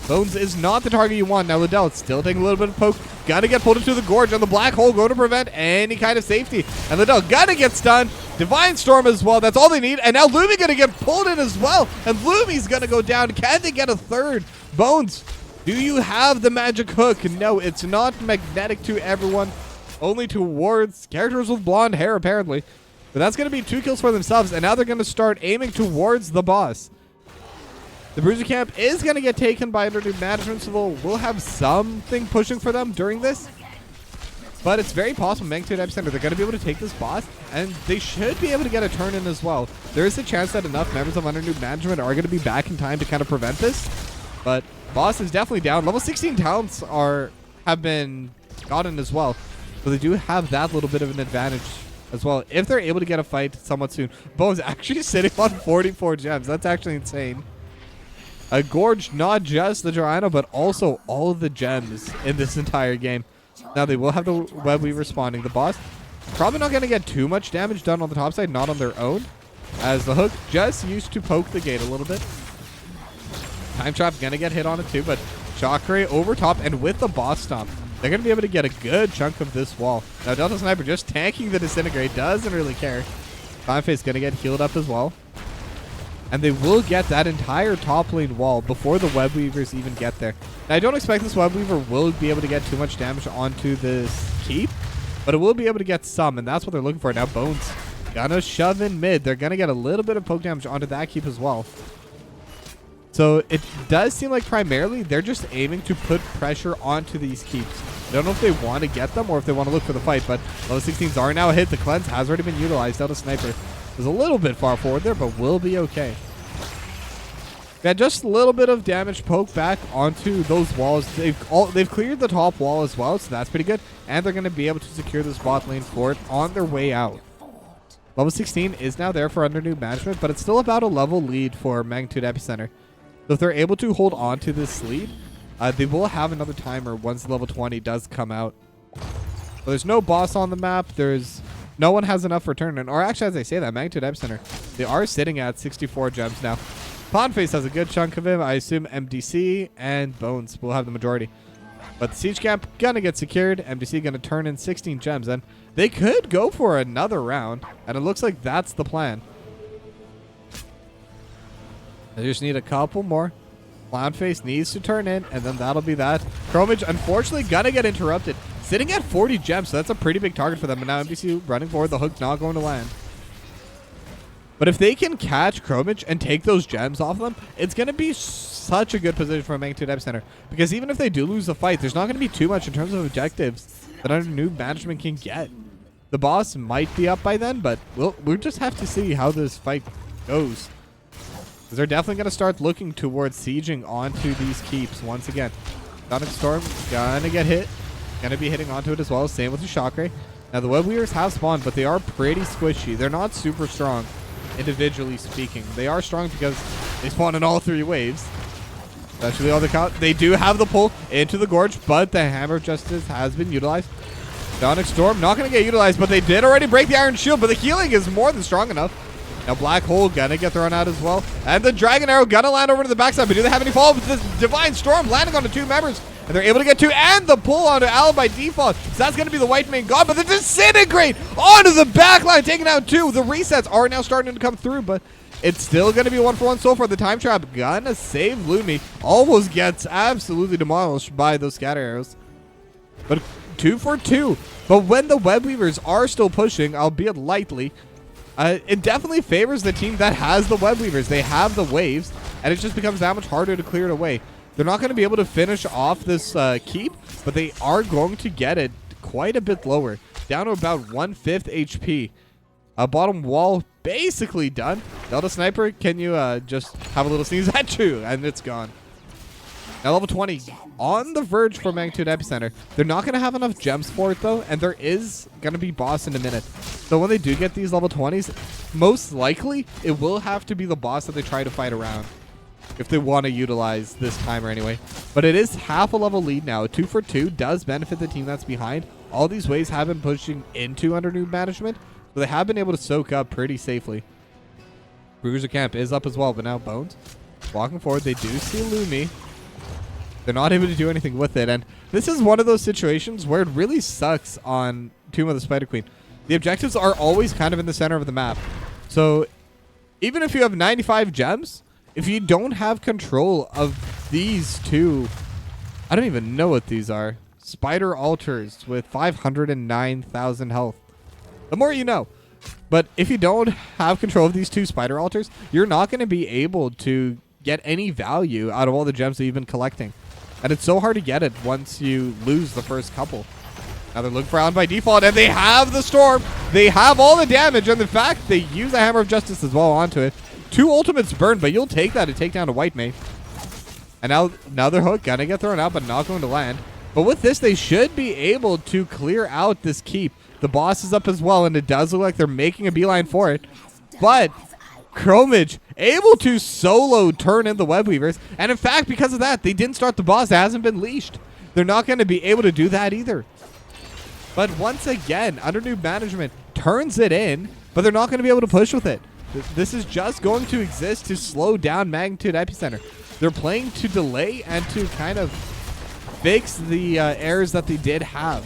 Bones is not the target you want. Now Liddell still taking a little bit of poke. Gotta get pulled into the gorge, and the black hole going to prevent any kind of safety. And Liddell gotta get stunned. Divine Storm as well. That's all they need. And now Lumi gonna get pulled in as well. And Lumi's gonna go down. Can they get a third? Bones, do you have the magic hook? No, it's not magnetic to everyone. Only towards characters with blonde hair, apparently. But that's going to be 2 kills for themselves. And now they're going to start aiming towards the boss. The Bruiser Camp is going to get taken by under Newb management, so we'll have something pushing for them during this. But it's very possible Magnitude Epicenter, they're going to be able to take this boss, and they should be able to get a turn in as well. There is a chance that enough members of under Newb management are going to be back in time to kind of prevent this. But boss is definitely down. Level 16 talents have been gotten as well. So they do have that little bit of an advantage as well, if they're able to get a fight somewhat soon. Bo's actually sitting on 44 gems. That's actually insane. A gorge, not just the Joanna, but also all the gems in this entire game. Now they will have the Web Weaver spawning. The boss probably not going to get too much damage done on the top side, not on their own, as the hook just used to poke the gate a little bit. Time Trap going to get hit on it too, but Chakra over top, and with the boss stomp, they're going to be able to get a good chunk of this wall. Now Delta Sniper just tanking the Disintegrate, doesn't really care. Time Face going to get healed up as well. And they will get that entire top lane wall before the Web Weavers even get there. Now, I don't expect this Web Weaver will be able to get too much damage onto this keep, but it will be able to get some, and that's what they're looking for. Now, Bones gonna shove in mid. They're gonna get a little bit of poke damage onto that keep as well. So So it does seem like primarily they're just aiming to put pressure onto these keeps. I don't know if they want to get them or if they want to look for the fight, but level 16s are now hit. The cleanse has already been utilized. Delta Sniper is a little bit far forward there, but will be okay. Yeah, just a little bit of damage poke back onto those walls. They've cleared the top wall as well, so that's pretty good. And they're going to be able to secure this bot lane fort on their way out. Level 16 is now there for under Newb management, but it's still about a level lead for Magnitude Epicenter. So if they're able to hold on to this lead, they will have another timer once level 20 does come out. So there's no boss on the map. No one has enough for tournament. Or actually, as I say that, Magnitude Epicenter, they are sitting at 64 gems now. Pondface has a good chunk of him. I assume MDC and Bones will have the majority. But the siege camp gonna get secured. MDC gonna turn in 16 gems, and they could go for another round. And it looks like that's the plan. They just need a couple more. Clownface needs to turn in, and then that'll be that. Chromage, unfortunately, gonna get interrupted. Sitting at 40 gems, so that's a pretty big target for them. And now MDC running forward. The hook's not going to land. But if they can catch Chromage and take those gems off them, it's going to be such a good position for Magnitude Epicenter. Because even if they do lose the fight, there's not going to be too much in terms of objectives that under Newb management can get. The boss might be up by then, but we'll just have to see how this fight goes. Because they're definitely going to start looking towards sieging onto these keeps once again. Sonic Storm going to get hit. Going to be hitting onto it as well. Same with the Shock Ray. Now the Web Weavers have spawned, but they are pretty squishy. They're not super strong. Individually speaking, they are strong because they spawn in all 3 waves. Especially all the count. They do have the pull into the gorge, but the Hammer of Justice has been utilized. Sonic Storm not going to get utilized, but they did already break the Iron Shield, but the healing is more than strong enough. Now Black Hole gonna get thrown out as well, and the Dragon Arrow gonna land over to the backside. But do they have any follow-up? This Divine Storm landing on the 2 members, and they're able to get 2, and the pull onto Alan by default. So that's gonna be the White Mane God, but the Disintegrate onto the backline, taking out 2. The resets are now starting to come through, but it's still gonna be 1-for-1 so far. The Time Trap gonna save Lumi. Almost gets absolutely demolished by those scatter arrows, but 2 for 2. But when the Web Weavers are still pushing, albeit lightly, it definitely favors the team that has the Web Weavers. They have the waves, and it just becomes that much harder to clear it away. They're not going to be able to finish off this keep, but they are going to get it quite a bit lower, down to about 1/5 HP. Bottom wall basically done. Delta Sniper, can you just have a little sneeze at 2, and it's gone. Now level 20 on the verge for Magnitude Epicenter. They're not going to have enough gems for it though, and there is going to be boss in a minute. So when they do get these level 20s, most likely it will have to be the boss that they try to fight around, if they want to utilize this timer anyway. But it is half a level lead now. 2 for 2 does benefit the team that's behind. All these waves have been pushing into under Newb management, so they have been able to soak up pretty safely. Bruiser Camp is up as well, but now Bones walking forward. They do see Lumi. They're not able to do anything with it, and this is one of those situations where it really sucks on Tomb of the Spider Queen. The objectives are always kind of in the center of the map. So even if you have 95 gems, if you don't have control of these 2, I don't even know what these are. Spider Altars with 509,000 health. The more you know. But if you don't have control of these 2 Spider Altars, you're not going to be able to get any value out of all the gems that you've been collecting. And it's so hard to get it once you lose the first couple. Now they're looking for Alan by default, and they have the Storm. They have all the damage, and in fact, they use a Hammer of Justice as well onto it. 2 ultimates burned, but you'll take that to take down a White Mane. And now their hook gonna get thrown out, but not going to land. But with this, they should be able to clear out this keep. The boss is up as well, and it does look like they're making a beeline for it. But Chromage able to solo turn in the Web Weavers, and in fact, because of that, they didn't start the boss. It hasn't been leashed. They're not going to be able to do that either. But once again, under Newb management turns it in, but they're not going to be able to push with it. This is just going to exist to slow down Magnitude Epicenter. They're playing to delay and to kind of fix the errors that they did have.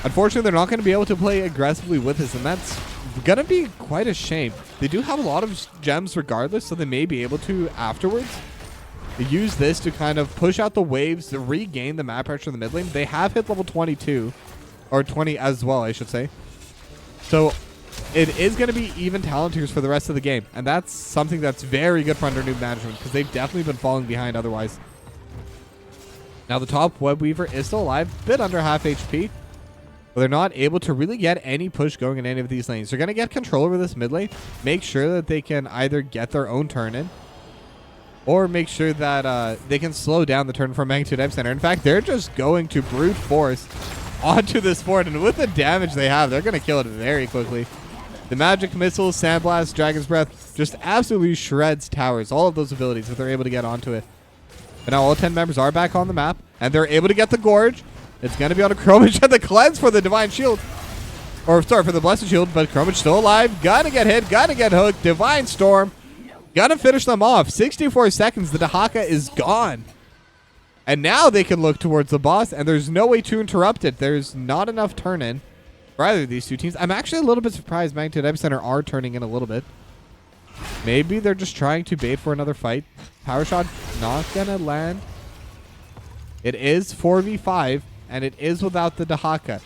Unfortunately, they're not going to be able to play aggressively with this, and that's going to be quite a shame. They do have a lot of gems regardless, so they may be able to afterwards use this to kind of push out the waves to regain the map pressure in the mid lane. They have hit level 22, or 20 as well, I should say. So it is going to be even talent tiers for the rest of the game. And that's something that's very good for under Newb management because they've definitely been falling behind otherwise. Now, the top web weaver is still alive, bit under half HP. But they're not able to really get any push going in any of these lanes. They're going to get control over this mid lane, make sure that they can either get their own turn in, or make sure that they can slow down the turn from Magnitude Epicenter. In fact, they're just going to brute force onto this fort, and with the damage they have, they're going to kill it very quickly. The Magic Missile, Sandblast, Dragon's Breath just absolutely shreds towers, all of those abilities if they're able to get onto it. But now all 10 members are back on the map, and they're able to get the Gorge. It's going to be on a Chromage and the Cleanse for the Divine Shield. Or, sorry, for the Blessed Shield, but Chromage still alive. Gonna get hit, gonna get hooked. Divine Storm. Gonna finish them off. 64 seconds. The Dahaka is gone. And now they can look towards the boss, and there's no way to interrupt it. There's not enough turn-in for either of these two teams. I'm actually a little bit surprised Magnitude Epicenter are turning in a little bit. Maybe they're just trying to bait for another fight. Power Shot not gonna land. It is 4v5. And it is without the Dahaka.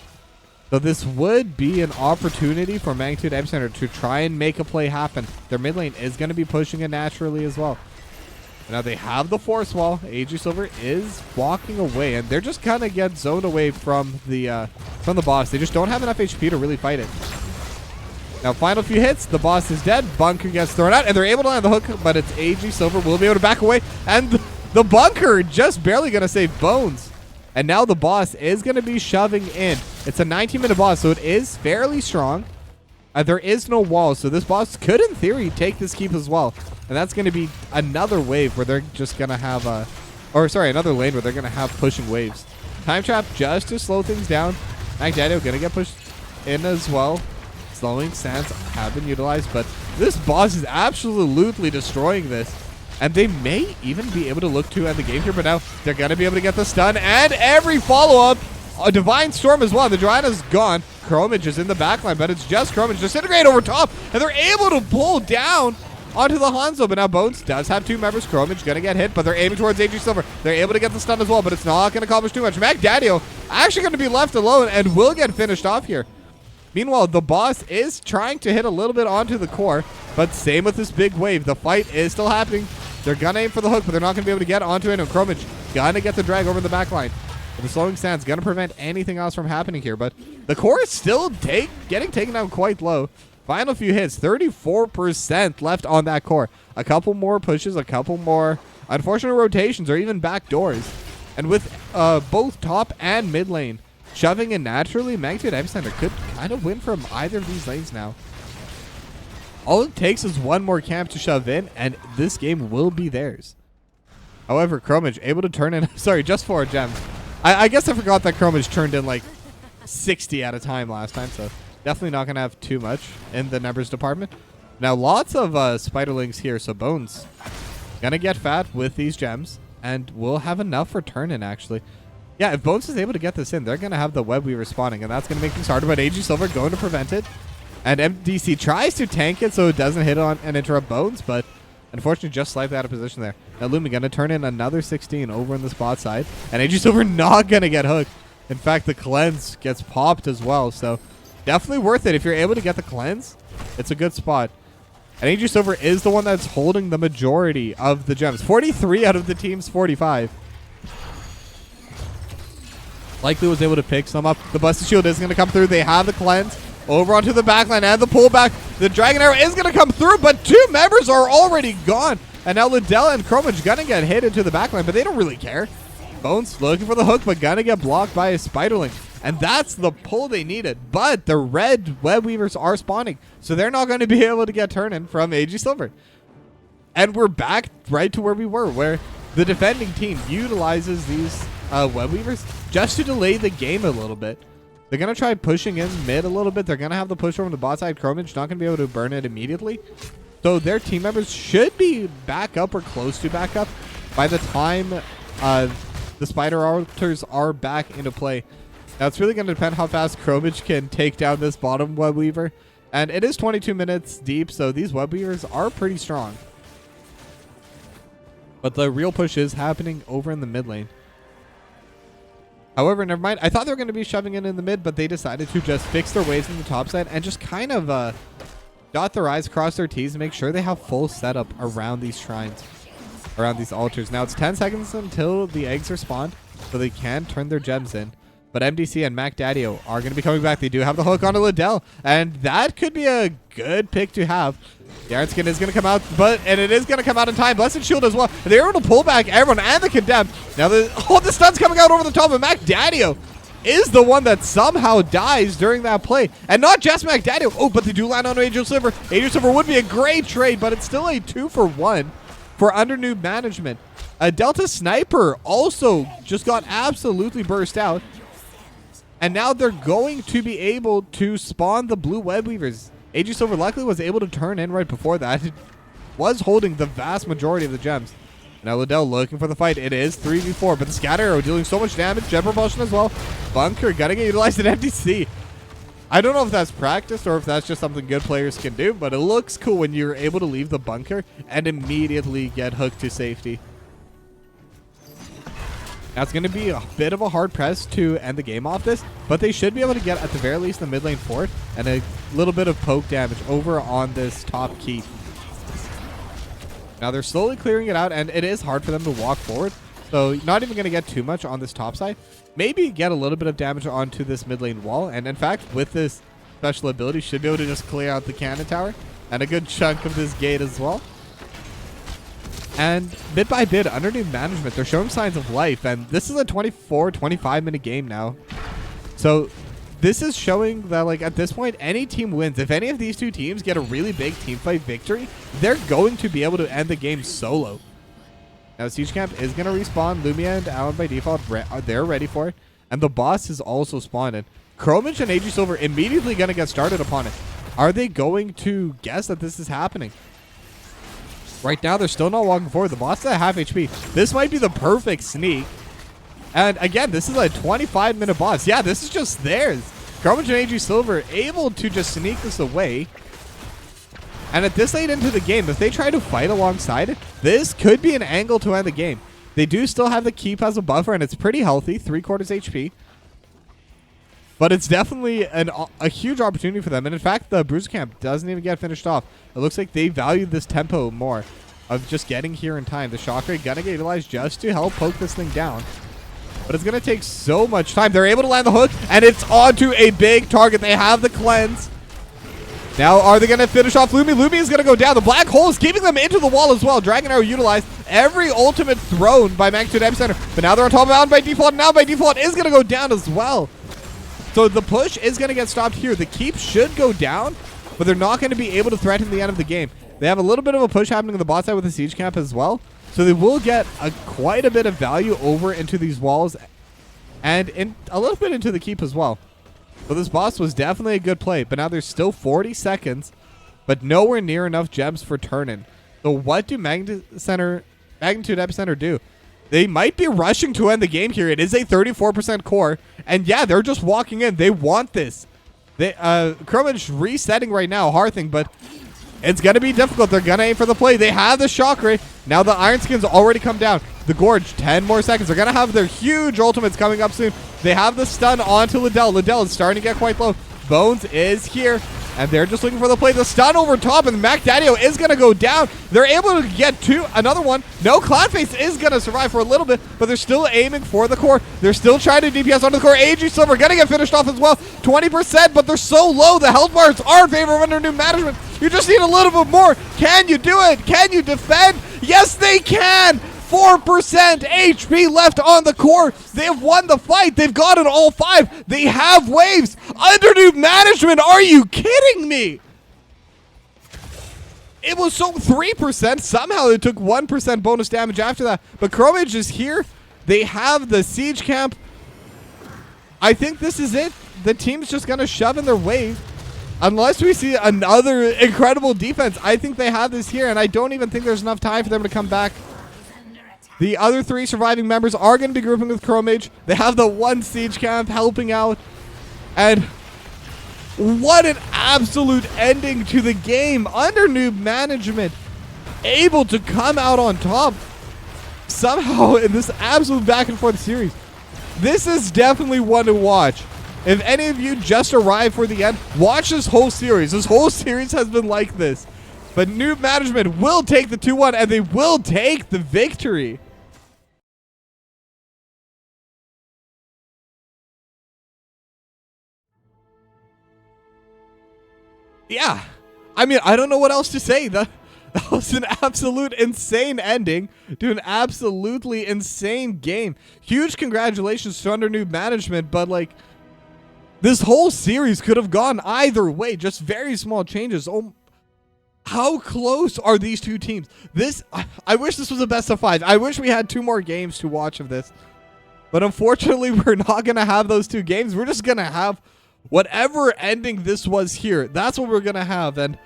So this would be an opportunity for Magnitude Epicenter to try and make a play happen. Their mid lane is going to be pushing it naturally as well. Now they have the force wall. AG Silver is walking away, and they're just kind of get zoned away from the boss. They just don't have enough HP to really fight it. Now, final few hits. The boss is dead. Bunker gets thrown out, and they're able to land the hook, but it's AG Silver will be able to back away, and the bunker just barely going to save Bones. And now the boss is going to be shoving in. It's a 19-minute boss, so it is fairly strong. There is no wall, so this boss could, in theory, take this keep as well. And that's going to be another wave where they're just going to have another lane where they're going to have pushing waves. Time Trap just to slow things down. Magdaddio going to get pushed in as well. Slowing sands have been utilized, but this boss is absolutely destroying this. And they may even be able to look to end the game here, but now they're going to be able to get the stun and every follow-up. A Divine Storm as well. The Drana's gone. Chromage is in the backline, but it's just Chromage. Disintegrate over top, and they're able to pull down onto the Hanzo. But now Bones does have two members. Chromage going to get hit, but they're aiming towards AG Silver. They're able to get the stun as well, but it's not going to accomplish too much. Magdaddio actually going to be left alone and will get finished off here. Meanwhile, the boss is trying to hit a little bit onto the core, but same with this big wave. The fight is still happening. They're going to aim for the hook, but they're not going to be able to get onto it. And Chromage going to get the drag over the back line. But the slowing stance going to prevent anything else from happening here. But the core is still getting taken down quite low. Final few hits, 34% left on that core. A couple more pushes, a couple more unfortunate rotations, or even back doors. And with both top and mid lane shoving in naturally, Magnitude Epicenter could kind of win from either of these lanes now. All it takes is one more camp to shove in, and this game will be theirs. However, Chromage able to turn in, sorry, just 4 gems. I guess I forgot that Chromage turned in like 60 at a time last time, so definitely not going to have too much in the numbers department. Now, lots of Spiderlings here, so Bones going to get fat with these gems, and we'll have enough for turn in, actually. Yeah, if Bones is able to get this in, they're going to have the web weaver spawning, and that's going to make things harder, but AG Silver going to prevent it. And MDC tries to tank it so it doesn't hit on and interrupt Bones, but unfortunately just slightly out of position there. Now Lumi going to turn in another 16 over in the spot side. And AG Silver not going to get hooked. In fact, the cleanse gets popped as well. So definitely worth it. If you're able to get the cleanse, it's a good spot. And AG Silver is the one that's holding the majority of the gems. 43 out of the team's 45. Likely was able to pick some up. The Busted Shield is going to come through. They have the cleanse. Over onto the backline and the pullback. The Dragon Arrow is going to come through, but 2 members are already gone. And now Liddell and Chromage going to get hit into the backline, but they don't really care. Bones looking for the hook, but going to get blocked by a Spiderling. And that's the pull they needed. But the red web weavers are spawning, so they're not going to be able to get turn-in from AG Silver. And we're back right to where we were, where the defending team utilizes these web weavers just to delay the game a little bit. They're going to try pushing in mid a little bit. They're going to have the push over the bot side. Chromage not going to be able to burn it immediately. So their team members should be back up or close to back up by the time the Spider Altars are back into play. Now, it's really going to depend how fast Chromage can take down this bottom web weaver. And it is 22 minutes deep, so these web weavers are pretty strong. But the real push is happening over in the mid lane. However, never mind. I thought they were going to be shoving it in the mid, but they decided to just fix their ways in the top side and just kind of dot their I's, cross their T's, and make sure they have full setup around these shrines, around these altars. Now, it's 10 seconds until the eggs are spawned, so they can turn their gems in. But MDC and Mac Daddio are going to be coming back. They do have the hook onto Liddell, and that could be a good pick to have. The Iron Skin is going to come out, and it is going to come out in time. Blessed Shield as well. They're able to pull back everyone and the Condemned. Now, the stun's coming out over the top of Mac Daddio. Is the one that somehow dies during that play. And not just Mac Daddio. Oh, but they do land on Angel Silver. Angel Silver would be a great trade, but it's still a 2-for-1 for under Newb management. A Delta Sniper also just got absolutely burst out. And now they're going to be able to spawn the blue web weavers. AG Silver luckily was able to turn in right before that. It was holding the vast majority of the gems. Now Liddell looking for the fight. It is 3v4, but the Scatter Arrow dealing so much damage. Jet Propulsion as well. Bunker gonna get utilized at MTC. I don't know if that's practiced or if that's just something good players can do, but it looks cool when you're able to leave the bunker and immediately get hooked to safety. Now it's going to be a bit of a hard press to end the game off this, but they should be able to get at the very least the mid lane fort and a little bit of poke damage over on this top keep. Now they're slowly clearing it out, and it is hard for them to walk forward, so not even going to get too much on this top side. Maybe get a little bit of damage onto this mid lane wall, and in fact, with this special ability, should be able to just clear out the cannon tower and a good chunk of this gate as well. And bit by bit, under Newb management, they're showing signs of life. And this is a 24-25 minute game now. So this is showing that, like, at this point, any team wins. If any of these two teams get a really big team fight victory, they're going to be able to end the game solo. Now, Siege Camp is going to respawn. Lumia and Allen by default, they're ready for it. And the boss is also spawned in. Chromage and AG Silver immediately going to get started upon it. Are they going to guess that this is happening? Right now, they're still not walking forward. The boss is at half HP. This might be the perfect sneak. And again, this is a 25-minute boss. Yeah, this is just theirs. Chromage and AG Silver able to just sneak this away. And at this late into the game, if they try to fight alongside it, this could be an angle to end the game. They do still have the keep as a buffer, and it's pretty healthy, 3/4 HP. But it's definitely a huge opportunity for them. And in fact, the Bruiser Camp doesn't even get finished off. It looks like they value this tempo more of just getting here in time. The Shock Ray gonna get utilized just to help poke this thing down. But it's gonna take so much time. They're able to land the hook, and it's onto a big target. They have the cleanse. Now, are they gonna finish off Lumi? Lumi is gonna go down. The black hole is keeping them into the wall as well. Dragon Arrow utilized. Every ultimate thrown by Magnitude Epicenter. But now they're on top of Allen by default. Now by default is gonna go down as well. So the push is going to get stopped here. The keep should go down, but they're not going to be able to threaten the end of the game. They have a little bit of a push happening on the bot side with the Siege Camp as well. So they will get quite a bit of value over into these walls and a little bit into the keep as well. So this boss was definitely a good play, but now there's still 40 seconds, but nowhere near enough gems for turn-in. So what do Magnitude Epicenter do? They might be rushing to end the game here. It is a 34% core. And yeah, they're just walking in. They want this. Chromage resetting right now, Hearthing, but it's going to be difficult. They're going to aim for the play. They have the Shock Ray. Now the Iron Skin's already come down. The Gorge, 10 more seconds. They're going to have their huge ultimates coming up soon. They have the stun onto Liddell. Liddell is starting to get quite low. Bones is here. And they're just looking for the play. The stun over top, and Mac Daddio is going to go down. They're able to get another one. No, Cloudface is going to survive for a little bit, but they're still aiming for the core. They're still trying to DPS onto the core. AG Silver going to get finished off as well. 20%, but they're so low. The health bars are in favor of under Newb management. You just need a little bit more. Can you do it? Can you defend? Yes, they can. 4% HP left on the core. They have won the fight. They've gotten all 5. They have waves. Under Newb management, are you kidding me? It was so 3%. Somehow they took 1% bonus damage after that. But Chromage is here. They have the Siege Camp. I think this is it. The team's just going to shove in their wave. Unless we see another incredible defense, I think they have this here. And I don't even think there's enough time for them to come back. The other 3 surviving members are going to be grouping with Chromage. They have the 1 Siege Camp helping out. And what an absolute ending to the game. Under Newb management, able to come out on top somehow in this absolute back and forth series. This is definitely one to watch. If any of you just arrived for the end, watch this whole series. This whole series has been like this. But Newb Management will take the 2-1 and they will take the victory. Yeah. I mean, I don't know what else to say. That was an absolute insane ending to an absolutely insane game. Huge congratulations to Under Newb Management, but like, this whole series could have gone either way. Just very small changes. Oh, how close are these two teams? I wish this was a best of 5. I wish we had 2 more games to watch of this. But unfortunately, we're not going to have those 2 games. We're just going to have whatever ending this was here. That's what we're going to have. And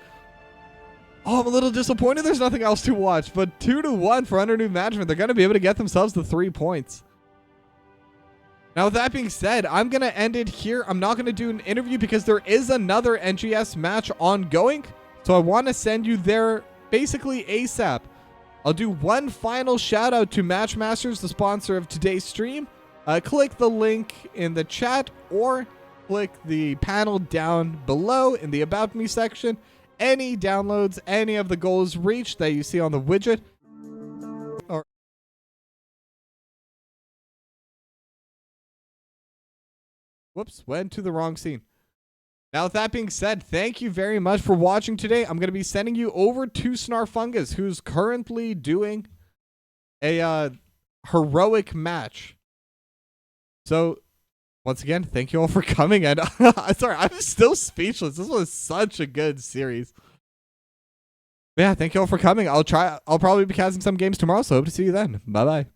oh, I'm a little disappointed there's nothing else to watch. But 2-1 for Under Newb Management. They're going to be able to get themselves the 3 points. Now, with that being said, I'm going to end it here. I'm not going to do an interview because there is another NGS match ongoing. So I want to send you there basically ASAP. I'll do one final shout out to Matchmasters, the sponsor of today's stream. Click the link in the chat or click the panel down below in the About Me section. Any downloads, any of the goals reached that you see on the widget. Whoops, went to the wrong scene. Now, with that being said, thank you very much for watching today. I'm going to be sending you over to Snarfungus, who's currently doing a heroic match. So, once again, thank you all for coming. And sorry, I'm still speechless. This was such a good series. But yeah, thank you all for coming. I'll probably be casting some games tomorrow, so hope to see you then. Bye-bye.